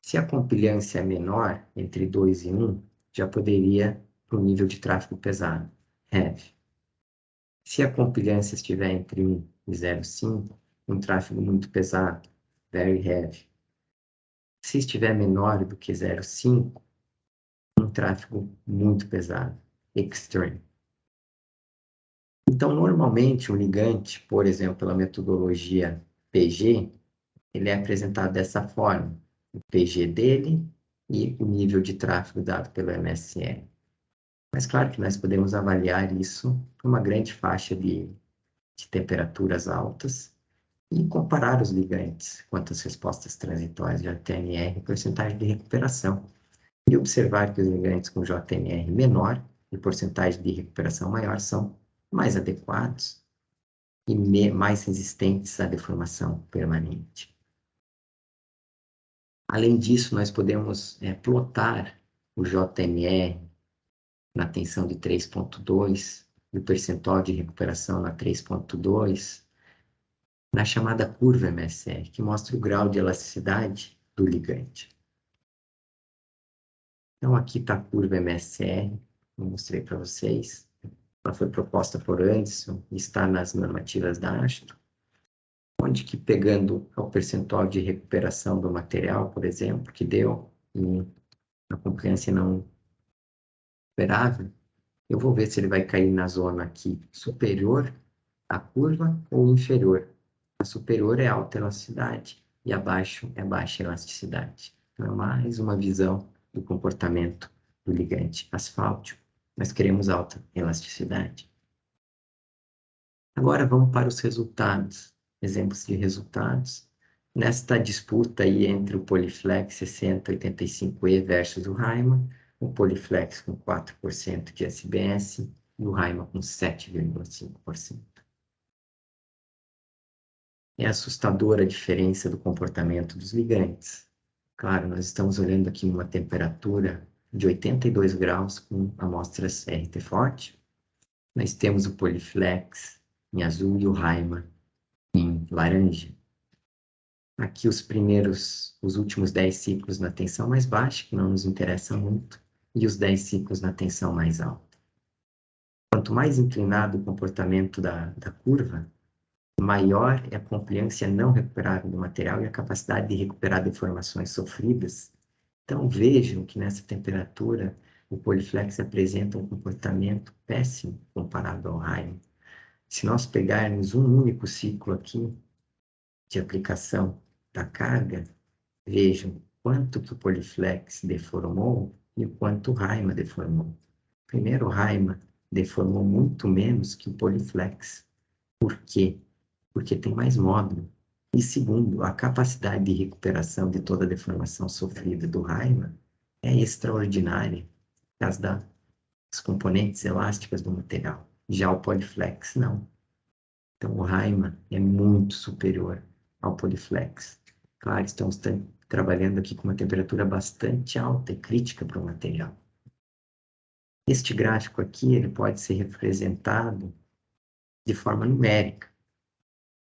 S1: Se a compilância é menor, entre 2 e 1, já poderia para o nível de tráfego pesado, heavy. Se a compilância estiver entre 1 e 0,5, um tráfego muito pesado, very heavy. Se estiver menor do que 0,5, um tráfego muito pesado, extreme. Então, normalmente, um ligante, por exemplo, pela metodologia PG, ele é apresentado dessa forma. O PG dele e o nível de tráfego dado pelo MSR. Mas claro que nós podemos avaliar isso por uma grande faixa de temperaturas altas e comparar os ligantes quanto às respostas transitórias de JNR e porcentagem de recuperação. E observar que os ligantes com JNR menor e porcentagem de recuperação maior são mais adequados e mais resistentes à deformação permanente. Além disso, nós podemos plotar o JNR na tensão de 3,2 e o percentual de recuperação na 3,2 na chamada curva MSR, que mostra o grau de elasticidade do ligante. Então, aqui está a curva MSR, eu mostrei para vocês. Ela foi proposta por Anderson e está nas normativas da ASTO, onde que pegando o percentual de recuperação do material, por exemplo, que deu na compilância não recuperável, eu vou ver se ele vai cair na zona aqui superior à curva ou inferior. A superior é alta elasticidade e abaixo é baixa elasticidade. Então, é mais uma visão do comportamento do ligante asfáltico. Nós queremos alta elasticidade. Agora vamos para os resultados. Exemplos de resultados. Nesta disputa aí entre o Poliflex 6085E versus o Raiman, o Poliflex com 4% de SBS e o Raiman com 7,5%. É assustadora a diferença do comportamento dos ligantes. Claro, nós estamos olhando aqui uma temperatura de 82 graus com amostras RT forte. Nós temos o Poliflex em azul e o Raiman em laranja. Aqui os últimos 10 ciclos na tensão mais baixa, que não nos interessa muito, e os 10 ciclos na tensão mais alta. Quanto mais inclinado o comportamento da curva, maior é a compliância não recuperável do material e a capacidade de recuperar deformações sofridas. Então vejam que nessa temperatura o Poliflex apresenta um comportamento péssimo comparado ao Raiman. Se nós pegarmos um único ciclo aqui de aplicação da carga, vejam quanto que o Poliflex deformou e o quanto o Raiman deformou. Primeiro, o Raiman deformou muito menos que o Poliflex. Por quê? Porque tem mais módulo. E segundo, a capacidade de recuperação de toda a deformação sofrida do Raiman é extraordinária, por causa das componentes elásticas do material. Já o Poliflex, não. Então, o Raiman é muito superior ao Poliflex. Claro, estamos trabalhando aqui com uma temperatura bastante alta e crítica para o material. Este gráfico aqui ele pode ser representado de forma numérica.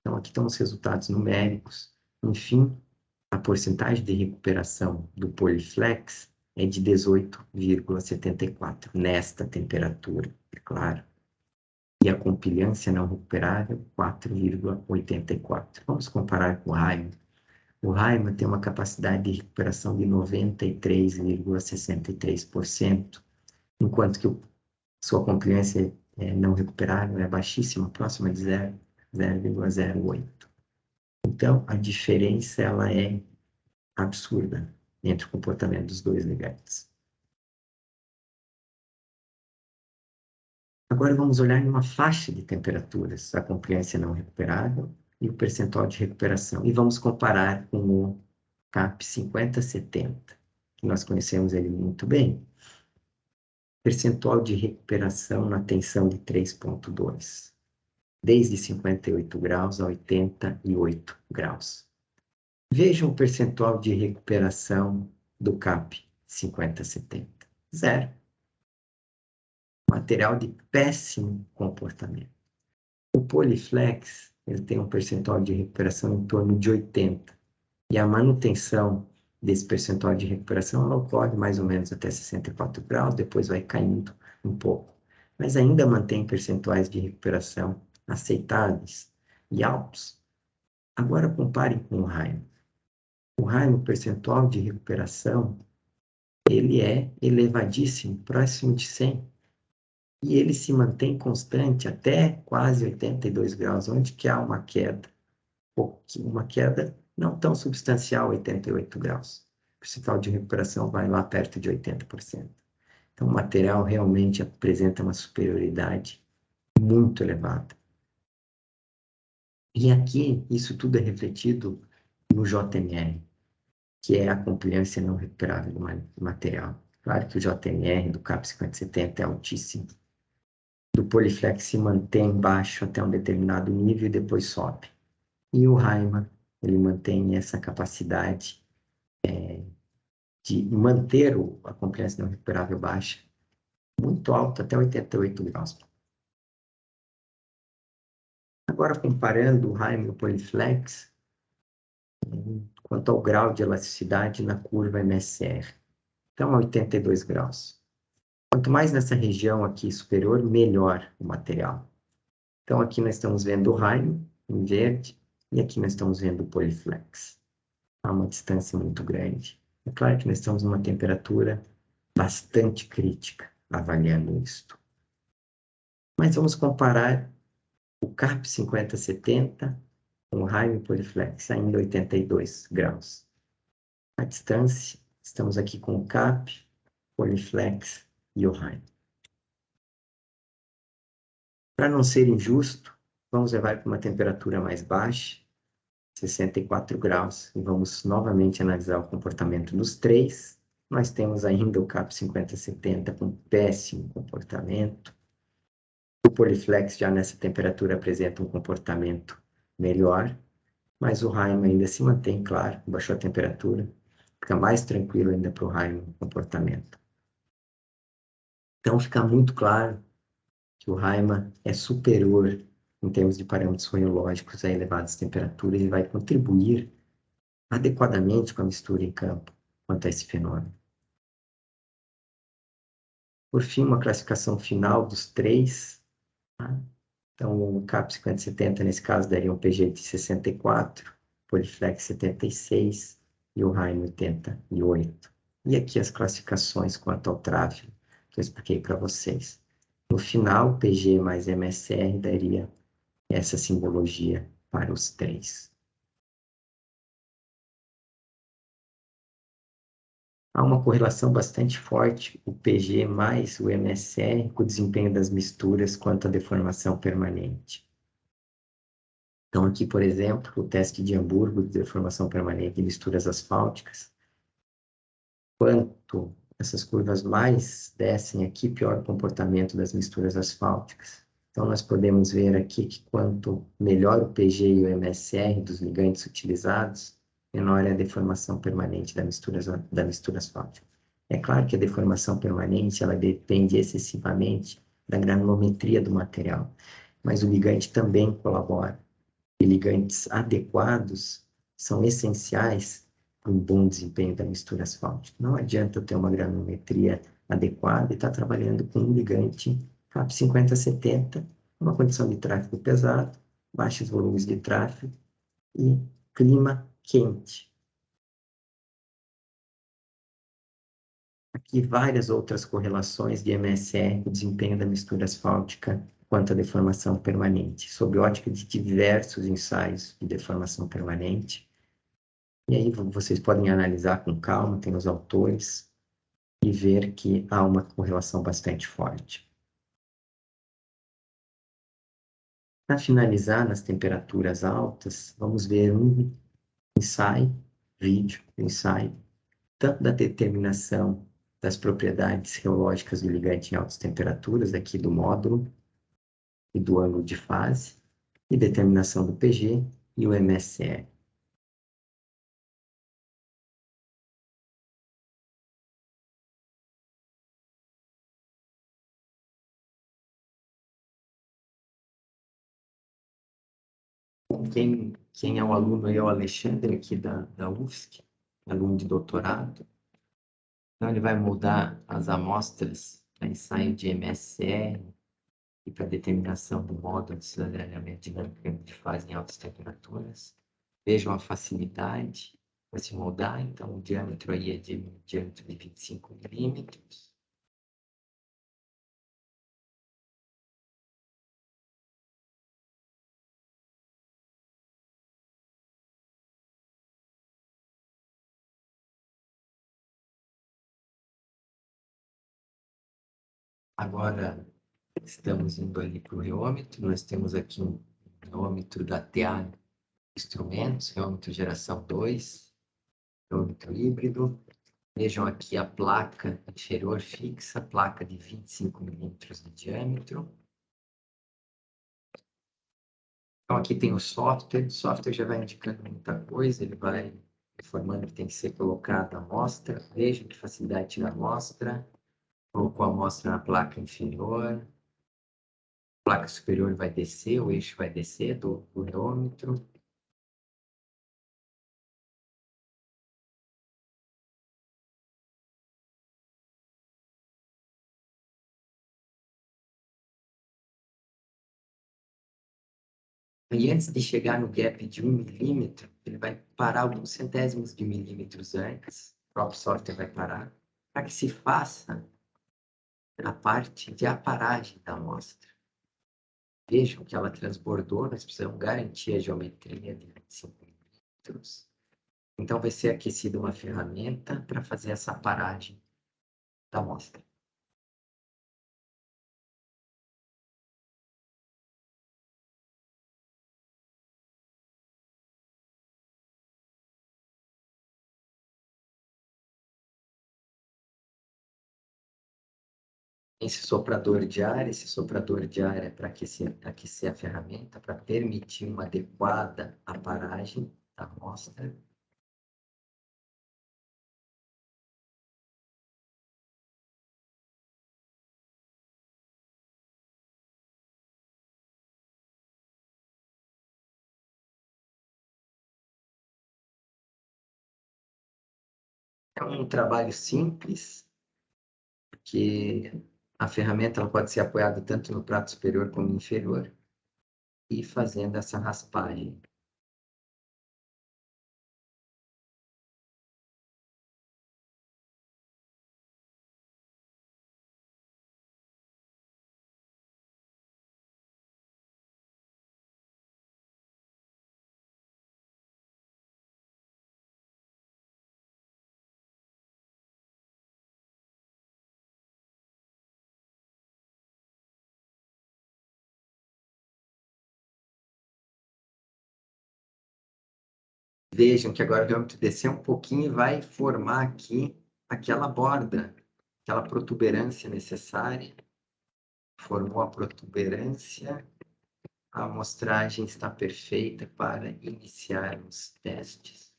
S1: Então, aqui estão os resultados numéricos. Enfim, a porcentagem de recuperação do Poliflex é de 18,74 nesta temperatura, é claro. E a compilância não recuperável, 4,84. Vamos comparar com o Raiman. O Raiman tem uma capacidade de recuperação de 93,63%, enquanto que sua compilância não recuperável é baixíssima, próxima de 0,08. Então, a diferença ela é absurda entre o comportamento dos dois ligantes. Agora vamos olhar em uma faixa de temperaturas, a compliância não recuperável e o percentual de recuperação. E vamos comparar com o CAP 5070, que nós conhecemos ele muito bem. Percentual de recuperação na tensão de 3,2, desde 58 graus a 88 graus. Vejam o percentual de recuperação do CAP 5070. 0. Material de péssimo comportamento. O Poliflex ele tem um percentual de recuperação em torno de 80. E a manutenção desse percentual de recuperação ela ocorre mais ou menos até 64 graus, depois vai caindo um pouco. Mas ainda mantém percentuais de recuperação aceitáveis e altos. Agora comparem com o Raiman. O Raiman, o percentual de recuperação, ele é elevadíssimo, próximo de 100. E ele se mantém constante até quase 82 graus, onde que há uma queda não tão substancial, 88 graus. O percentual de recuperação vai lá perto de 80%. Então, o material realmente apresenta uma superioridade muito elevada. E aqui, isso tudo é refletido no JMR, que é a compliância não recuperável do material. Claro que o JMR do CAP 5070 é altíssimo. Do Poliflex se mantém baixo até um determinado nível e depois sobe. E o Raiman, ele mantém essa capacidade de manter a compliância não recuperável baixa, muito alta, até 88 graus. Agora, comparando o Raiman e o Poliflex, quanto ao grau de elasticidade na curva MSR. Então, 82 graus. Quanto mais nessa região aqui superior, melhor o material. Então, aqui nós estamos vendo o Raiman, em verde, e aqui nós estamos vendo o Poliflex. Há uma distância muito grande. É claro que nós estamos numa temperatura bastante crítica, avaliando isto. Mas vamos comparar o CAP 5070 com o Raiman Poliflex, ainda 82 graus. À distância, estamos aqui com o CAP, Poliflex e o Rhein. Para não ser injusto, vamos levar para uma temperatura mais baixa, 64 graus, e vamos novamente analisar o comportamento dos três. Nós temos ainda o CAP 5070 com péssimo comportamento. O Poliflex já nessa temperatura apresenta um comportamento melhor, mas o Rhein ainda se mantém, claro, baixou a temperatura, fica mais tranquilo ainda para o Rhein o comportamento. Então fica muito claro que o Riemann é superior em termos de parâmetros foniológicos a elevadas temperaturas e vai contribuir adequadamente com a mistura em campo quanto a esse fenômeno. Por fim, uma classificação final dos três. Tá? Então, o CAP 5070, nesse caso, daria um PG de 64, Poliflex 76 e o Rhein 88. E aqui as classificações quanto ao tráfego que eu expliquei para vocês. No final, PG mais MSR daria essa simbologia para os três. Há uma correlação bastante forte, o PG mais o MSR, com o desempenho das misturas quanto à deformação permanente. Então, aqui, por exemplo, o teste de Hamburgo de deformação permanente de misturas asfálticas. Quanto essas curvas mais descem aqui, pior o comportamento das misturas asfálticas. Então, nós podemos ver aqui que quanto melhor o PG e o MSR dos ligantes utilizados, menor é a deformação permanente da mistura asfáltica. É claro que a deformação permanente ela depende excessivamente da granulometria do material, mas o ligante também colabora. E ligantes adequados são essenciais para um bom desempenho da mistura asfáltica. Não adianta eu ter uma granulometria adequada e estar trabalhando com um ligante CAP 5070, uma condição de tráfego pesado, baixos volumes de tráfego e clima quente. Aqui várias outras correlações de MSR com o desempenho da mistura asfáltica quanto à deformação permanente, sob ótica de diversos ensaios de deformação permanente. E aí vocês podem analisar com calma, tem os autores, e ver que há uma correlação bastante forte. Para finalizar, nas temperaturas altas, vamos ver um ensaio, ensaio, tanto da determinação das propriedades reológicas do ligante em altas temperaturas, aqui do módulo e do ângulo de fase, e determinação do PG e o MSR. Quem é o aluno é o Alexandre, aqui da UFSC, aluno de doutorado. Então, ele vai mudar as amostras para ensaio de MSR e para determinação do módulo de desalinhamento dinâmico de fase em altas temperaturas. Vejam a facilidade para se moldar. Então, o diâmetro aí é de diâmetro de 25 milímetros. Agora, estamos indo ali para o reômetro. Nós temos aqui um reômetro da TA Instrumentos, reômetro geração 2, reômetro híbrido. Vejam aqui a placa inferior fixa, placa de 25 milímetros de diâmetro. Então, aqui tem o software já vai indicando muita coisa, ele vai informando que tem que ser colocada a amostra. Vejam que facilidade de tirar a amostra. Colocou a amostra na placa inferior. A placa superior vai descer, o eixo vai descer do reômetro. E antes de chegar no gap de 1 milímetro, ele vai parar alguns centésimos de milímetros antes, o próprio software vai parar, para que se faça a parte de aparagem da amostra. Vejam que ela transbordou, nós precisamos garantir a geometria de 25 milímetros. Então, vai ser aquecida uma ferramenta para fazer essa paragem da amostra. Esse soprador de ar é para aquecer a ferramenta, para permitir uma adequada aparagem da amostra. É um trabalho simples, porque a ferramenta ela pode ser apoiada tanto no prato superior como no inferior, e fazendo essa raspagem. Vejam que agora o râmetro descer um pouquinho e vai formar aqui aquela borda, aquela protuberância necessária. Formou a protuberância, a amostragem está perfeita para iniciar os testes.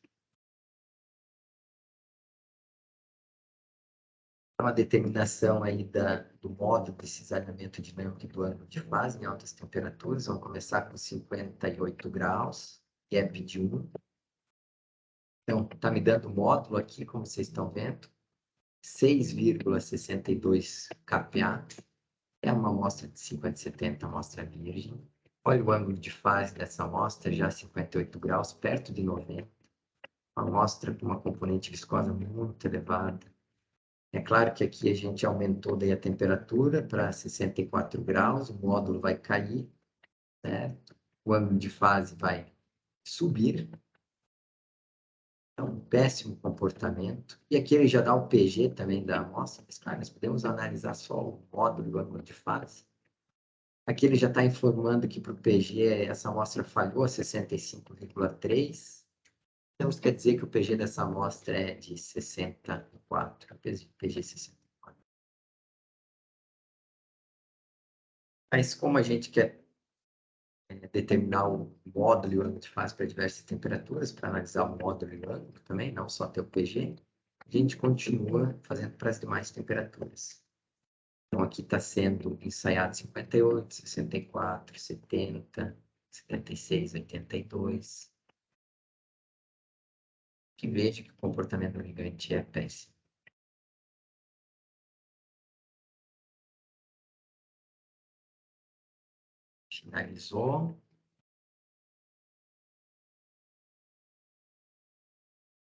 S1: Então, a determinação aí do modo de cisalhamento dinâmico do ângulo de fase em altas temperaturas, vamos começar com 58 graus, gap de 1. Então, está me dando o módulo aqui, como vocês estão vendo, 6,62 kPa. É uma amostra de 50/70, amostra virgem. Olha o ângulo de fase dessa amostra, já 58 graus, perto de 90. Uma amostra com uma componente viscosa muito elevada. É claro que aqui a gente aumentou daí a temperatura para 64 graus, o módulo vai cair, certo? O ângulo de fase vai subir. É um péssimo comportamento. E aqui ele já dá o PG também da amostra, mas claro, nós podemos analisar só o módulo e o ângulo de fase. Aqui ele já está informando que para o PG essa amostra falhou a 65,3. Então, isso quer dizer que o PG dessa amostra é de 64, PG 64. Mas como a gente quer determinar o módulo e o ângulo de fase para diversas temperaturas, para analisar o módulo e o ângulo também, não só ter o PG, a gente continua fazendo para as demais temperaturas. Então, aqui está sendo ensaiado 58, 64, 70, 76, 82. Que veja que o comportamento do ligante é péssimo. Finalizou.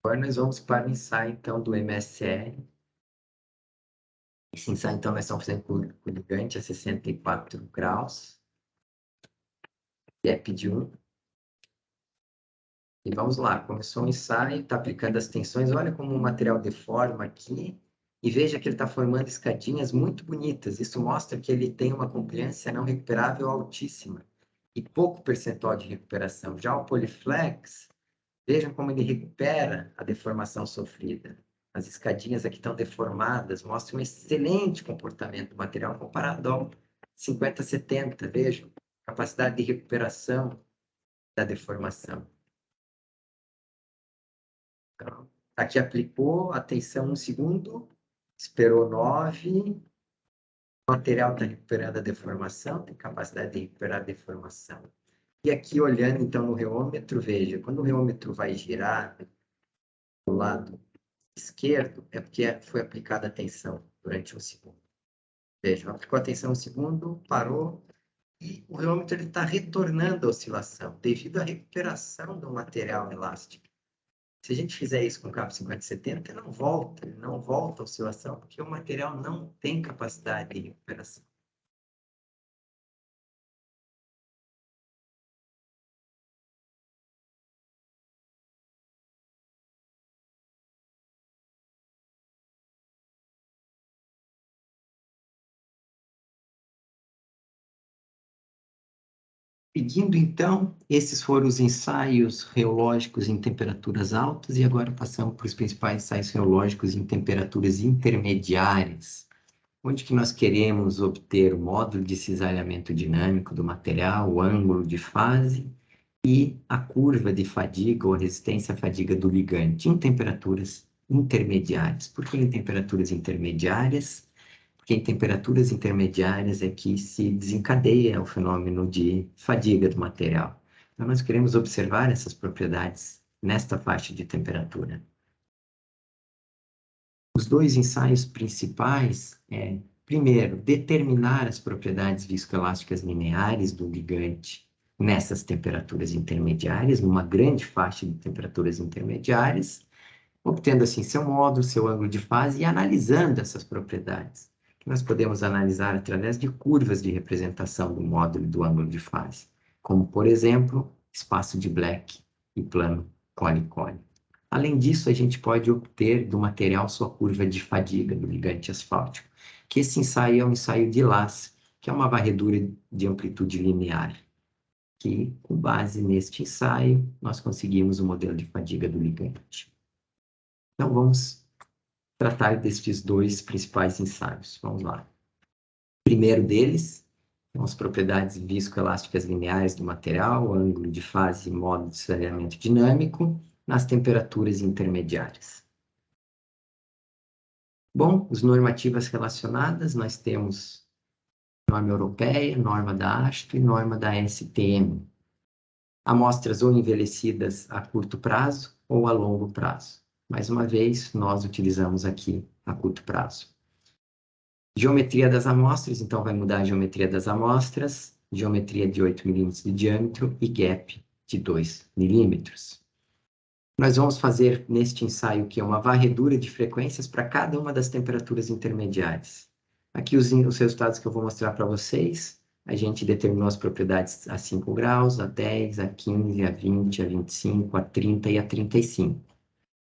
S1: Agora nós vamos para o ensaio, então, do MSR. Esse ensaio, então, nós estamos fazendo com o ligante a 64 graus. Gap de 1. E vamos lá, começou o ensaio, está aplicando as tensões. Olha como o material deforma aqui. E veja que ele está formando escadinhas muito bonitas. Isso mostra que ele tem uma compliância não recuperável altíssima. E pouco percentual de recuperação. Já o Polyflex, vejam como ele recupera a deformação sofrida. As escadinhas aqui estão deformadas, mostram um excelente comportamento do material comparado ao 50/70. Vejam, capacidade de recuperação da deformação. Então, aqui aplicou, atenção 1 segundo, esperou 9, o material está recuperando a deformação, tem capacidade de recuperar a deformação. E aqui, olhando então no reômetro, veja, quando o reômetro vai girar do lado esquerdo, é porque foi aplicada a tensão durante 1 segundo. Veja, aplicou a tensão 1 segundo, parou, e o reômetro está retornando a oscilação, devido à recuperação do material elástico. Se a gente fizer isso com o cabo 50/70, não volta a oscilação, porque o material não tem capacidade de recuperação. Seguindo, então, esses foram os ensaios reológicos em temperaturas altas e agora passamos para os principais ensaios reológicos em temperaturas intermediárias, onde que nós queremos obter o módulo de cisalhamento dinâmico do material, o ângulo de fase e a curva de fadiga ou resistência à fadiga do ligante em temperaturas intermediárias. Por que em temperaturas intermediárias? Porque em temperaturas intermediárias é que se desencadeia o fenômeno de fadiga do material. Então, nós queremos observar essas propriedades nesta faixa de temperatura. Os dois ensaios principais é, primeiro, determinar as propriedades viscoelásticas lineares do ligante nessas temperaturas intermediárias, numa grande faixa de temperaturas intermediárias, obtendo assim seu módulo, seu ângulo de fase e analisando essas propriedades, que nós podemos analisar através de curvas de representação do módulo e do ângulo de fase, como, por exemplo, espaço de Black e plano Colli-Colli. Além disso, a gente pode obter do material sua curva de fadiga do ligante asfáltico, que esse ensaio é um ensaio de Lass, que é uma varredura de amplitude linear, que, com base neste ensaio, nós conseguimos o modelo de fadiga do ligante. Então, vamos tratar destes dois principais ensaios. Vamos lá. O primeiro deles são as propriedades viscoelásticas lineares do material, ângulo de fase e modo de cisalhamento dinâmico nas temperaturas intermediárias. Bom, as normativas relacionadas, nós temos norma europeia, norma da AASHTO e norma da STM. Amostras ou envelhecidas a curto prazo ou a longo prazo. Mais uma vez, nós utilizamos aqui a curto prazo. Geometria das amostras, então vai mudar a geometria das amostras, geometria de 8 milímetros de diâmetro e gap de 2 milímetros. Nós vamos fazer neste ensaio que é uma varredura de frequências para cada uma das temperaturas intermediárias. Aqui os resultados que eu vou mostrar para vocês, a gente determinou as propriedades a 5 graus, a 10, a 15, a 20, a 25, a 30 e a 35.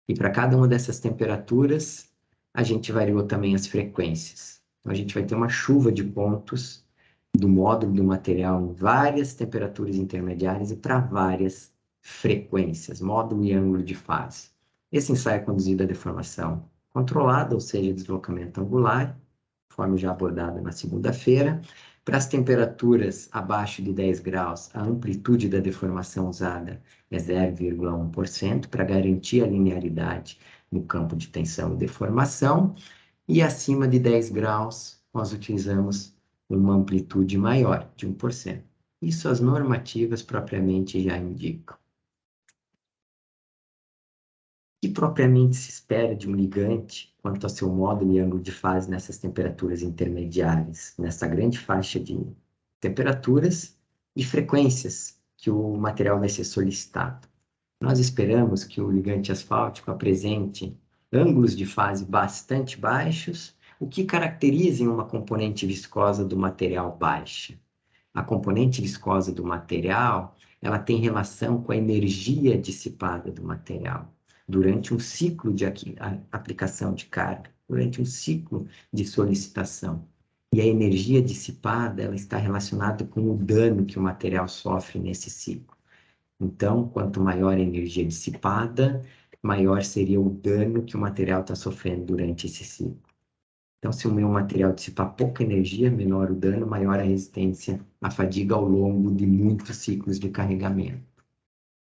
S1: E para cada uma dessas temperaturas, a gente variou também as frequências. Então, a gente vai ter uma chuva de pontos do módulo do material em várias temperaturas intermediárias e para várias frequências, módulo e ângulo de fase. Esse ensaio é conduzido à deformação controlada, ou seja, deslocamento angular, conforme já abordado na segunda-feira. Para as temperaturas abaixo de 10 graus, a amplitude da deformação usada é 0,1% para garantir a linearidade no campo de tensão e deformação. E acima de 10 graus, nós utilizamos uma amplitude maior, de 1%. Isso as normativas propriamente já indicam. O que propriamente se espera de um ligante quanto ao seu módulo e ângulo de fase nessas temperaturas intermediárias, nessa grande faixa de temperaturas e frequências que o material vai ser solicitado? Nós esperamos que o ligante asfáltico apresente ângulos de fase bastante baixos, o que caracteriza uma componente viscosa do material baixa. A componente viscosa do material, ela tem relação com a energia dissipada do material durante um ciclo de aplicação de carga, durante um ciclo de solicitação. E a energia dissipada, ela está relacionada com o dano que o material sofre nesse ciclo. Então, quanto maior a energia dissipada, maior seria o dano que o material está sofrendo durante esse ciclo. Então, se o meu material dissipar pouca energia, menor o dano, maior a resistência à fadiga ao longo de muitos ciclos de carregamento.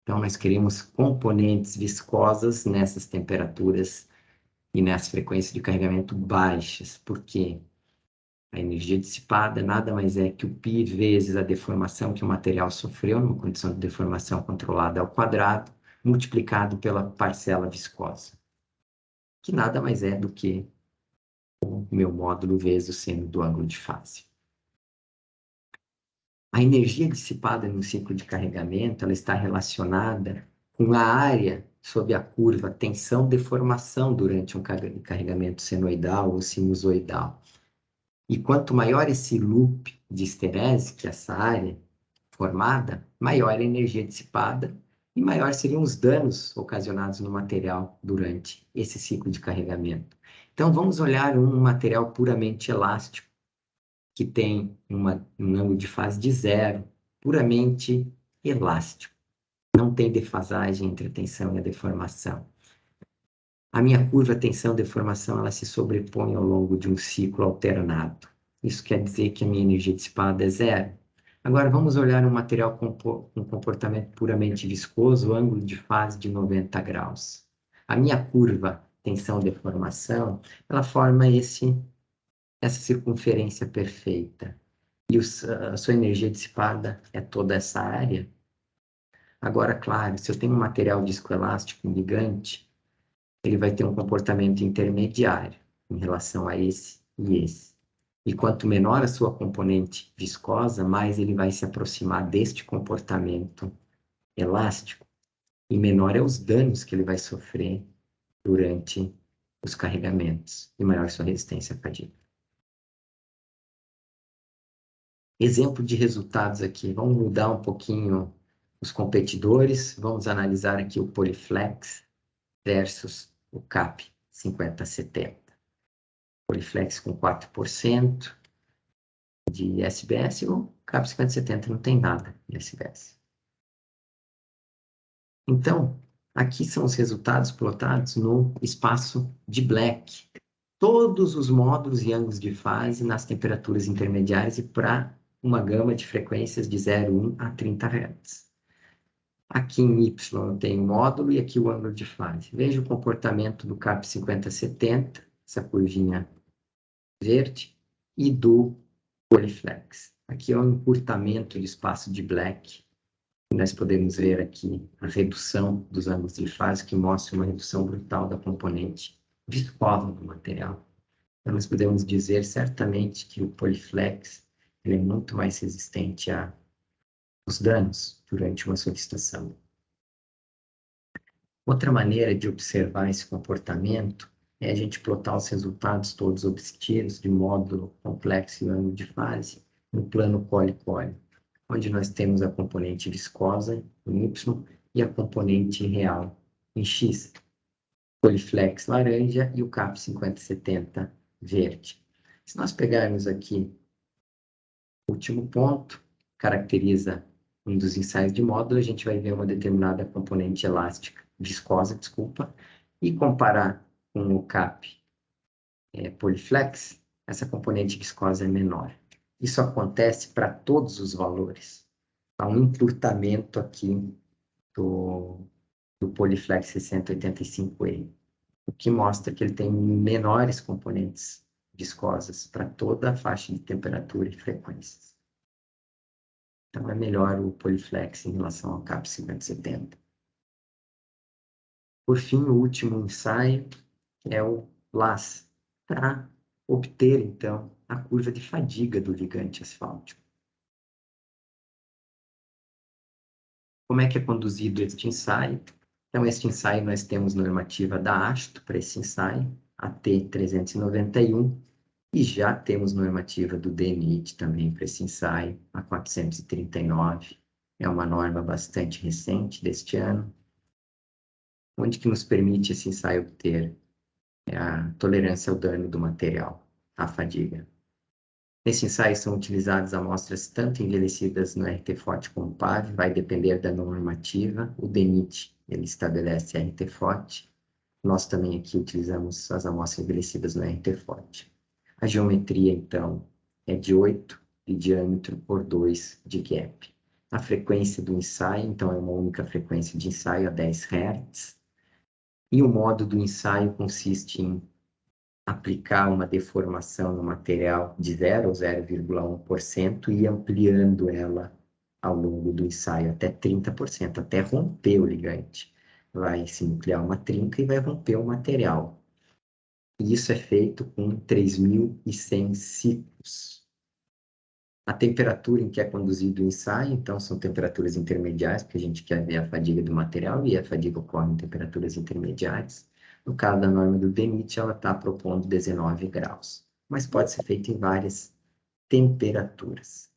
S1: Então, nós queremos componentes viscosas nessas temperaturas e nessas frequências de carregamento baixas, porque a energia dissipada nada mais é que o π vezes a deformação que o material sofreu numa condição de deformação controlada ao quadrado, multiplicado pela parcela viscosa, que nada mais é do que o meu módulo vezes o seno do ângulo de fase. A energia dissipada no ciclo de carregamento, ela está relacionada com a área sob a curva tensão-deformação durante um carregamento senoidal ou sinusoidal. E quanto maior esse loop de esterese, que é essa área formada, maior a energia dissipada e maior seriam os danos ocasionados no material durante esse ciclo de carregamento. Então, vamos olhar um material puramente elástico, que tem um ângulo de fase de 0, puramente elástico. Não tem defasagem entre a tensão e a deformação. A minha curva tensão-deformação ela se sobrepõe ao longo de um ciclo alternado. Isso quer dizer que a minha energia dissipada é zero. Agora vamos olhar um material com comportamento puramente viscoso, ângulo de fase de 90 graus. A minha curva tensão-deformação, ela forma essa circunferência perfeita. E a sua energia dissipada é toda essa área. Agora, claro, se eu tenho um material viscoelástico ligante, ele vai ter um comportamento intermediário em relação a esse e esse. E quanto menor a sua componente viscosa, mais ele vai se aproximar deste comportamento elástico e menor é os danos que ele vai sofrer durante os carregamentos e maior sua resistência fadiga. Exemplo de resultados aqui. Vamos mudar um pouquinho os competidores. Vamos analisar aqui o Polyflex versus o CAP 5070. Polyflex com 4% de SBS, o CAP 5070 não tem nada de SBS. Então, aqui são os resultados plotados no espaço de Black. Todos os módulos e ângulos de fase nas temperaturas intermediárias e para uma gama de frequências de 0,1 a 30 Hz. Aqui em Y eu tenho o módulo e aqui o ângulo de fase. Veja o comportamento do CAP 5070, essa curvinha verde, e do Polyflex. Aqui é o encurtamento do espaço de Black. E nós podemos ver aqui a redução dos ângulos de fase, que mostra uma redução brutal da componente viscosa do material. Então, nós podemos dizer certamente que o Polyflex ele é muito mais resistente aos danos durante uma solicitação. Outra maneira de observar esse comportamento é a gente plotar os resultados todos obtidos de módulo complexo e ângulo de fase no plano cole-cole, onde nós temos a componente viscosa em Y e a componente real em X. Polyflex laranja e o CAP 5070 verde. Se nós pegarmos aqui o último ponto, caracteriza um dos ensaios de módulo, a gente vai ver uma determinada componente elástica, viscosa, desculpa, e comparar com o CAP Polyflex, essa componente viscosa é menor. Isso acontece para todos os valores. Há um encurtamento aqui do Polyflex 685E, o que mostra que ele tem menores componentes viscosas para toda a faixa de temperatura e frequências. Então, é melhor o Polyflex em relação ao CAP 5070. Por fim, o último ensaio é o LAS, para obter, então, a curva de fadiga do ligante asfáltico. Como é que é conduzido este ensaio? Então, este ensaio nós temos normativa da ASTO para esse ensaio, AT 391, e já temos normativa do DNIT também para esse ensaio, a 439. É uma norma bastante recente deste ano, onde que nos permite esse ensaio obter a tolerância ao dano do material, a fadiga. Nesse ensaio são utilizadas amostras tanto envelhecidas no RT-FOT como PAV, vai depender da normativa. O DNIT, ele estabelece a RT-FOT. Nós também aqui utilizamos as amostras envelhecidas no RT-FOT. A geometria, então, é de 8 de diâmetro por 2 de gap. A frequência do ensaio, então, é uma única frequência de ensaio a 10 Hz. E o modo do ensaio consiste em aplicar uma deformação no material de 0 ou 0,1% e ampliando ela ao longo do ensaio até 30%, até romper o ligante. Vai se nuclear uma trinca e vai romper o material. E isso é feito com 3.100 ciclos. A temperatura em que é conduzido o ensaio, então, são temperaturas intermediárias, porque a gente quer ver a fadiga do material, e a fadiga ocorre em temperaturas intermediárias. No caso da norma do DNIT, ela está propondo 19 graus, mas pode ser feito em várias temperaturas.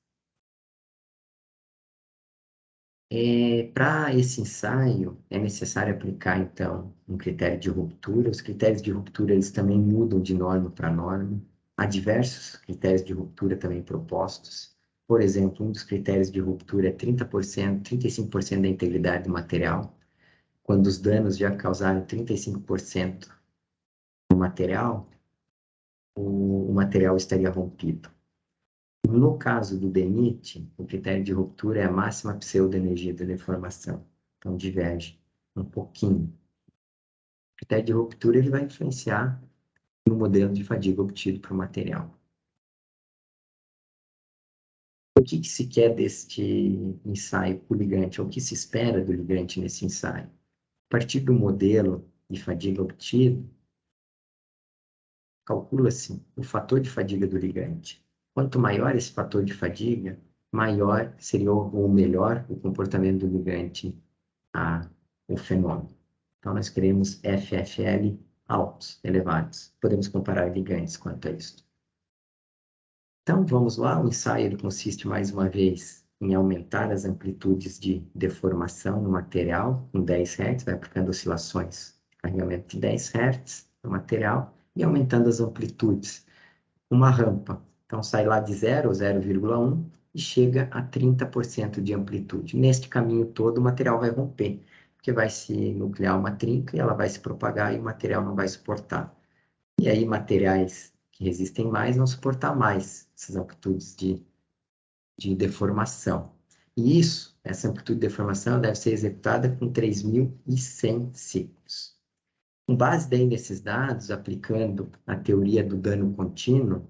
S1: Para esse ensaio, é necessário aplicar, então, um critério de ruptura. Os critérios de ruptura eles também mudam de norma para norma. Há diversos critérios de ruptura também propostos Por exemplo, um dos critérios de ruptura é 30%, 35% da integridade do material. Quando os danos já causaram 35% do material, o material estaria rompido. No caso do DENIT, o critério de ruptura é a máxima pseudoenergia da deformação. Então, diverge um pouquinho. O critério de ruptura ele vai influenciar no modelo de fadiga obtido para o material. O que se quer deste ensaio com o ligante? Ou o que se espera do ligante nesse ensaio? A partir do modelo de fadiga obtido, calcula-se o fator de fadiga do ligante. Quanto maior esse fator de fadiga, maior seria ou melhor o comportamento do ligante o fenômeno. Então, nós queremos FFL altos, elevados. Podemos comparar ligantes quanto a isso. Então, vamos lá. O ensaio ele consiste, mais uma vez, em aumentar as amplitudes de deformação no material em 10 Hz, vai aplicando oscilações de carregamento de 10 Hz no material e aumentando as amplitudes. Uma rampa. Então, sai lá de 0, 0,1 e chega a 30% de amplitude. Neste caminho todo, o material vai romper, porque vai se nuclear uma trinca e ela vai se propagar e o material não vai suportar. E aí, materiais que resistem mais vão suportar mais essas amplitudes de deformação. E isso, essa amplitude de deformação, deve ser executada com 3.100 ciclos. Com base daí nesses dados, aplicando a teoria do dano contínuo,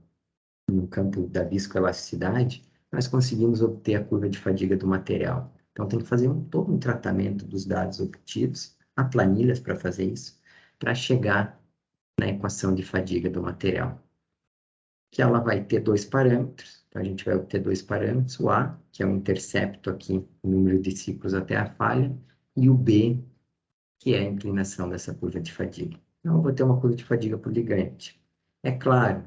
S1: no campo da viscoelasticidade, nós conseguimos obter a curva de fadiga do material. Então, tem que fazer todo um tratamento dos dados obtidos, há planilhas para fazer isso, para chegar na equação de fadiga do material. Que ela vai ter dois parâmetros, então a gente vai obter dois parâmetros, o A, que é o intercepto aqui, o número de ciclos até a falha, e o B, que é a inclinação dessa curva de fadiga. Então, eu vou ter uma curva de fadiga por ligante. É claro,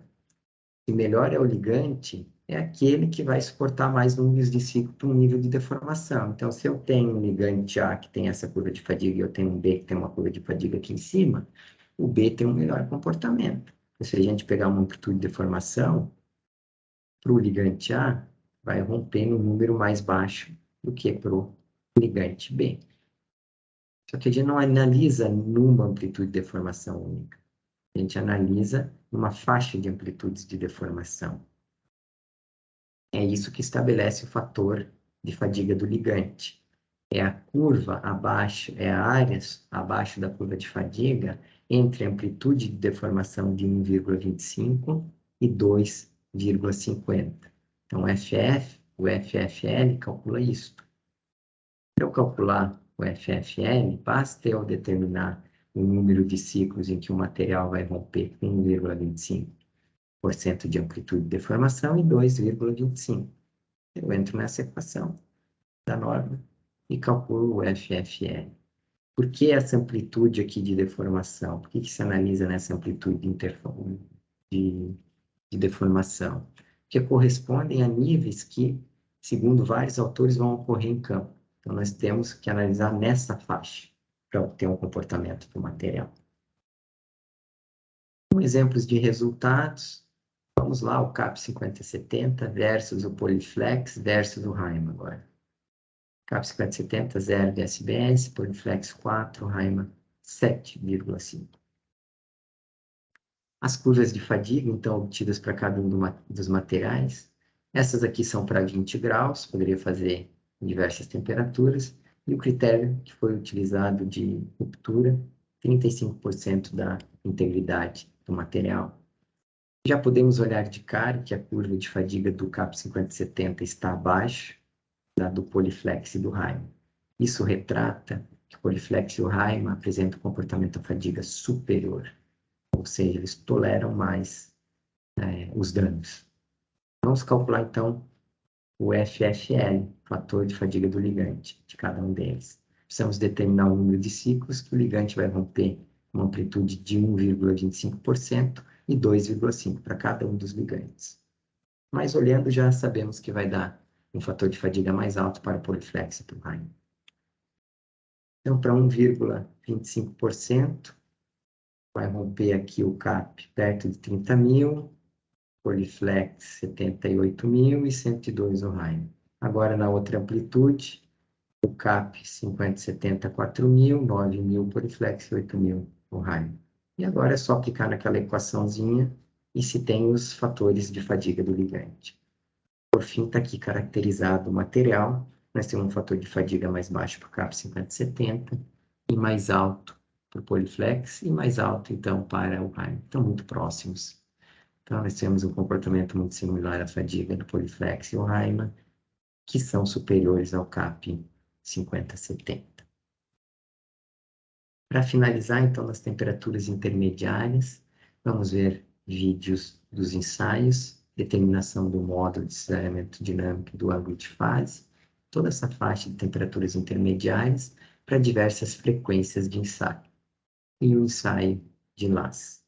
S1: se melhor é o ligante, é aquele que vai suportar mais números de ciclo para um nível de deformação. Então, se eu tenho um ligante A que tem essa curva de fadiga e eu tenho um B que tem uma curva de fadiga aqui em cima, o B tem um melhor comportamento. Se a gente pegar uma amplitude de deformação, para o ligante A, vai romper no número mais baixo do que para o ligante B. Só que a gente não analisa numa amplitude de deformação única. A gente analisa numa faixa de amplitudes de deformação. É isso que estabelece o fator de fadiga do ligante. É a curva abaixo, é a área abaixo da curva de fadiga entre a amplitude de deformação de 1,25 e 2,50. Então, o FFL calcula isso. Para eu calcular o FFL, basta eu determinar o número de ciclos em que o material vai romper com 1,25% de amplitude de deformação e 2,25. Eu entro nessa equação da norma e calculo o FFL. Por que essa amplitude aqui de deformação? Por que se analisa nessa amplitude de deformação? Porque correspondem a níveis que, segundo vários autores, vão ocorrer em campo. Então, nós temos que analisar nessa faixa para obter um comportamento do material. Então, exemplos de resultados. Vamos lá, o CAP 5070 versus o Polyflex versus o Rayma agora. CAP 5070, 0 de SBS, Polyflex 4, Rayma 7,5. As curvas de fadiga, então, obtidas para cada um dos materiais. Essas aqui são para 20 graus, poderia fazer em diversas temperaturas. E o critério que foi utilizado de ruptura, 35% da integridade do material. Já podemos olhar de cara que a curva de fadiga do CAP 5070 está abaixo da do Polyflex e do Rayma. Isso retrata que o Polyflex e o Rayma apresentam um comportamento de fadiga superior, ou seja, eles toleram mais os danos. Vamos calcular, então, o FFL, fator de fadiga do ligante, de cada um deles. Precisamos determinar o número de ciclos que o ligante vai romper com uma amplitude de 1,25% e 2,5% para cada um dos ligantes. Mas olhando, já sabemos que vai dar um fator de fadiga mais alto para o Polyflex e para o Rayma. Então, para 1,25%, vai romper aqui o CAP perto de 30.000, Poliflex 78.000 e 102 o Raima. Agora, na outra amplitude, o CAP 50/70, 4.000, 9.000 Poliflex e 8.000 o Raima. E agora é só aplicar naquela equaçãozinha e se tem os fatores de fadiga do ligante. Por fim, está aqui caracterizado o material. Nós temos um fator de fadiga mais baixo para o CAP 50/70 e mais alto para o Poliflex e mais alto, então, para o Raima. Estão muito próximos. Então, nós temos um comportamento muito similar à fadiga do Poliflex e o Raima, que são superiores ao CAP 50/70. Para finalizar, então, nas temperaturas intermediárias, vamos ver vídeos dos ensaios, determinação do módulo de desaceramento dinâmico do ângulo de fase, toda essa faixa de temperaturas intermediárias para diversas frequências de ensaio, e o ensaio de LAS.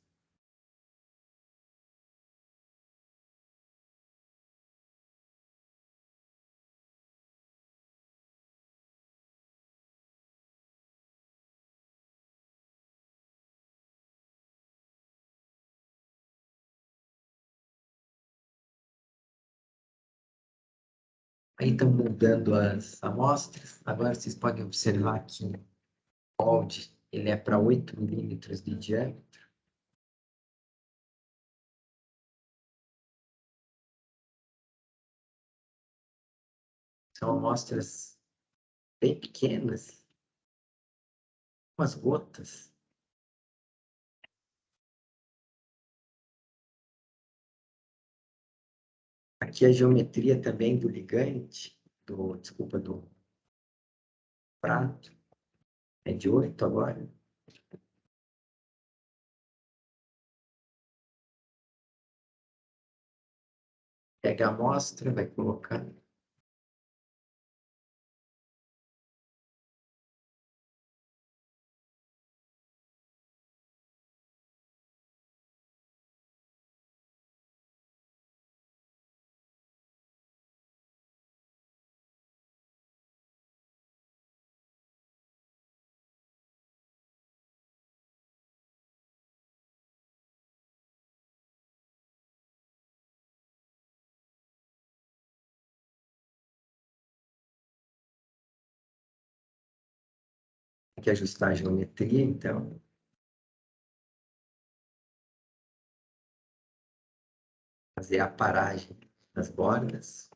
S1: Aí estão mudando as amostras. Agora vocês podem observar que o molde ele é para 8 milímetros de diâmetro. São amostras bem pequenas, umas gotas. Aqui a geometria também do ligante, do prato, é de 8 agora. Pega a amostra, vai colocar. Tem que ajustar a geometria, então. Fazer a paragem das bordas.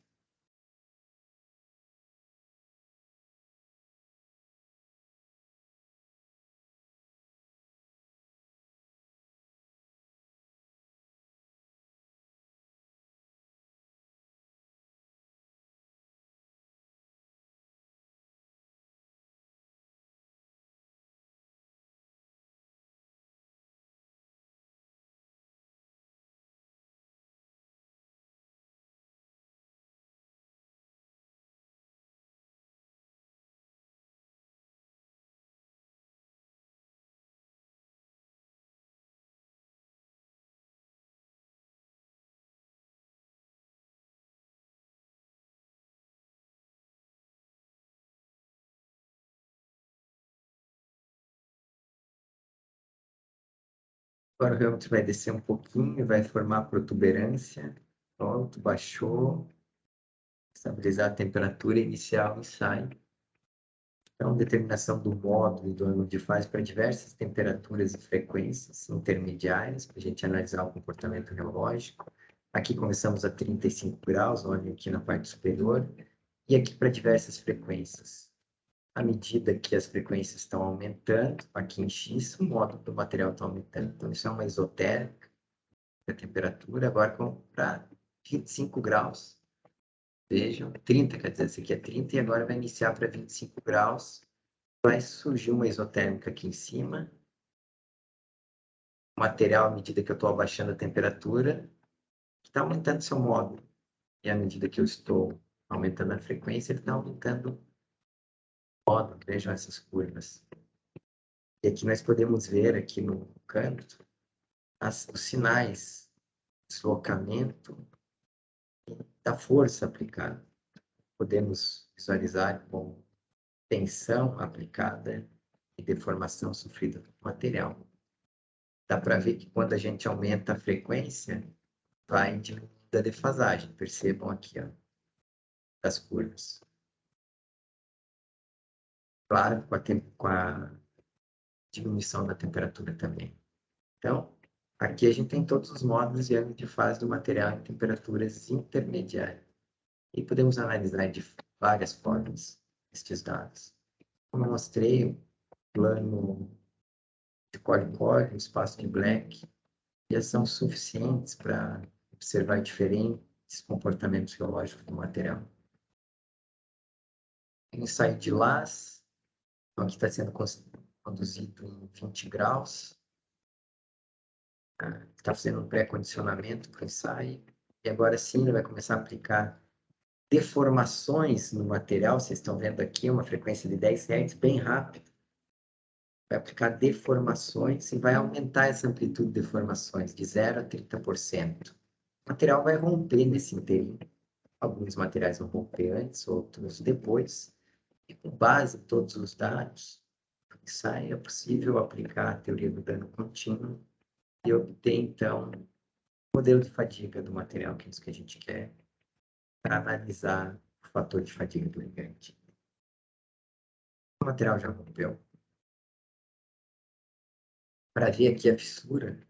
S1: Agora o râmetro vai descer um pouquinho, vai formar protuberância. Pronto, baixou. Estabilizar a temperatura inicial do ensaio. Então, determinação do módulo e do ângulo de fase para diversas temperaturas e frequências intermediárias, para a gente analisar o comportamento reológico. Aqui começamos a 35 graus, olha aqui na parte superior. E aqui para diversas frequências. À medida que as frequências estão aumentando, aqui em X, o módulo do material está aumentando. Então, isso é uma isotérmica da temperatura, agora para 25 graus. Vejam, 30, quer dizer, esse aqui é 30, e agora vai iniciar para 25 graus. Vai surgir uma isotérmica aqui em cima. O material, à medida que eu estou abaixando a temperatura, está aumentando seu módulo. E à medida que eu estou aumentando a frequência, ele está aumentando o módulo. Vejam essas curvas. E aqui nós podemos ver, aqui no canto, os sinais de deslocamento da força aplicada. Podemos visualizar com tensão aplicada e deformação sofrida no material. Dá para ver que quando a gente aumenta a frequência, vai diminuindo a defasagem. Percebam aqui, ó, as curvas. Claro, com a diminuição da temperatura também. Então, aqui a gente tem todos os módulos de ângulo de fase do material em temperaturas intermediárias. E podemos analisar de várias formas estes dados. Como eu mostrei, o plano de Colli-Colli, o espaço de Black, já são suficientes para observar diferentes comportamentos geológicos do material. O ensaio de Lass, então aqui está sendo conduzido em 20 graus. Está fazendo um pré-condicionamento para o ensaio. E agora sim ele vai começar a aplicar deformações no material. Vocês estão vendo aqui uma frequência de 10 Hz, bem rápido. Vai aplicar deformações e vai aumentar essa amplitude de deformações de 0 a 30%. O material vai romper nesse inteirinho. Alguns materiais vão romper antes, outros depois. E com base em todos os dados do ensaio, é possível aplicar a teoria do dano contínuo e obter, então, o modelo de fadiga do material, que é isso que a gente quer, para analisar o fator de fadiga do ligante. O material já rompeu. Para ver aqui a fissura,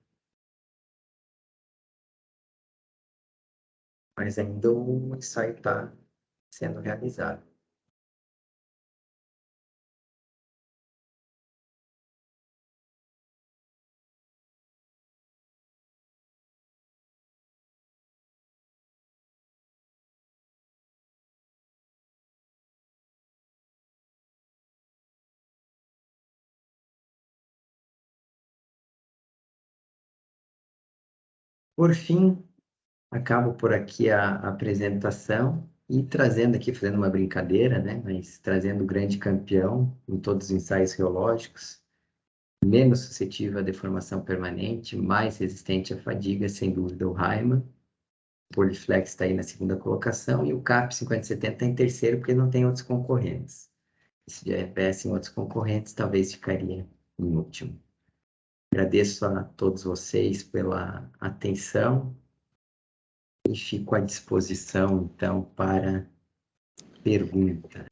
S1: mas ainda o ensaio está sendo realizado. Por fim, acabo por aqui a apresentação e trazendo aqui, fazendo uma brincadeira, né? Mas trazendo o grande campeão em todos os ensaios geológicos, menos suscetível à deformação permanente, mais resistente à fadiga, sem dúvida, o Raimann. O Poliflex está aí na segunda colocação e o CAP 5070 está em terceiro, porque não tem outros concorrentes. Se tivessem outros concorrentes, talvez ficaria em último. Agradeço a todos vocês pela atenção e fico à disposição, então, para perguntas.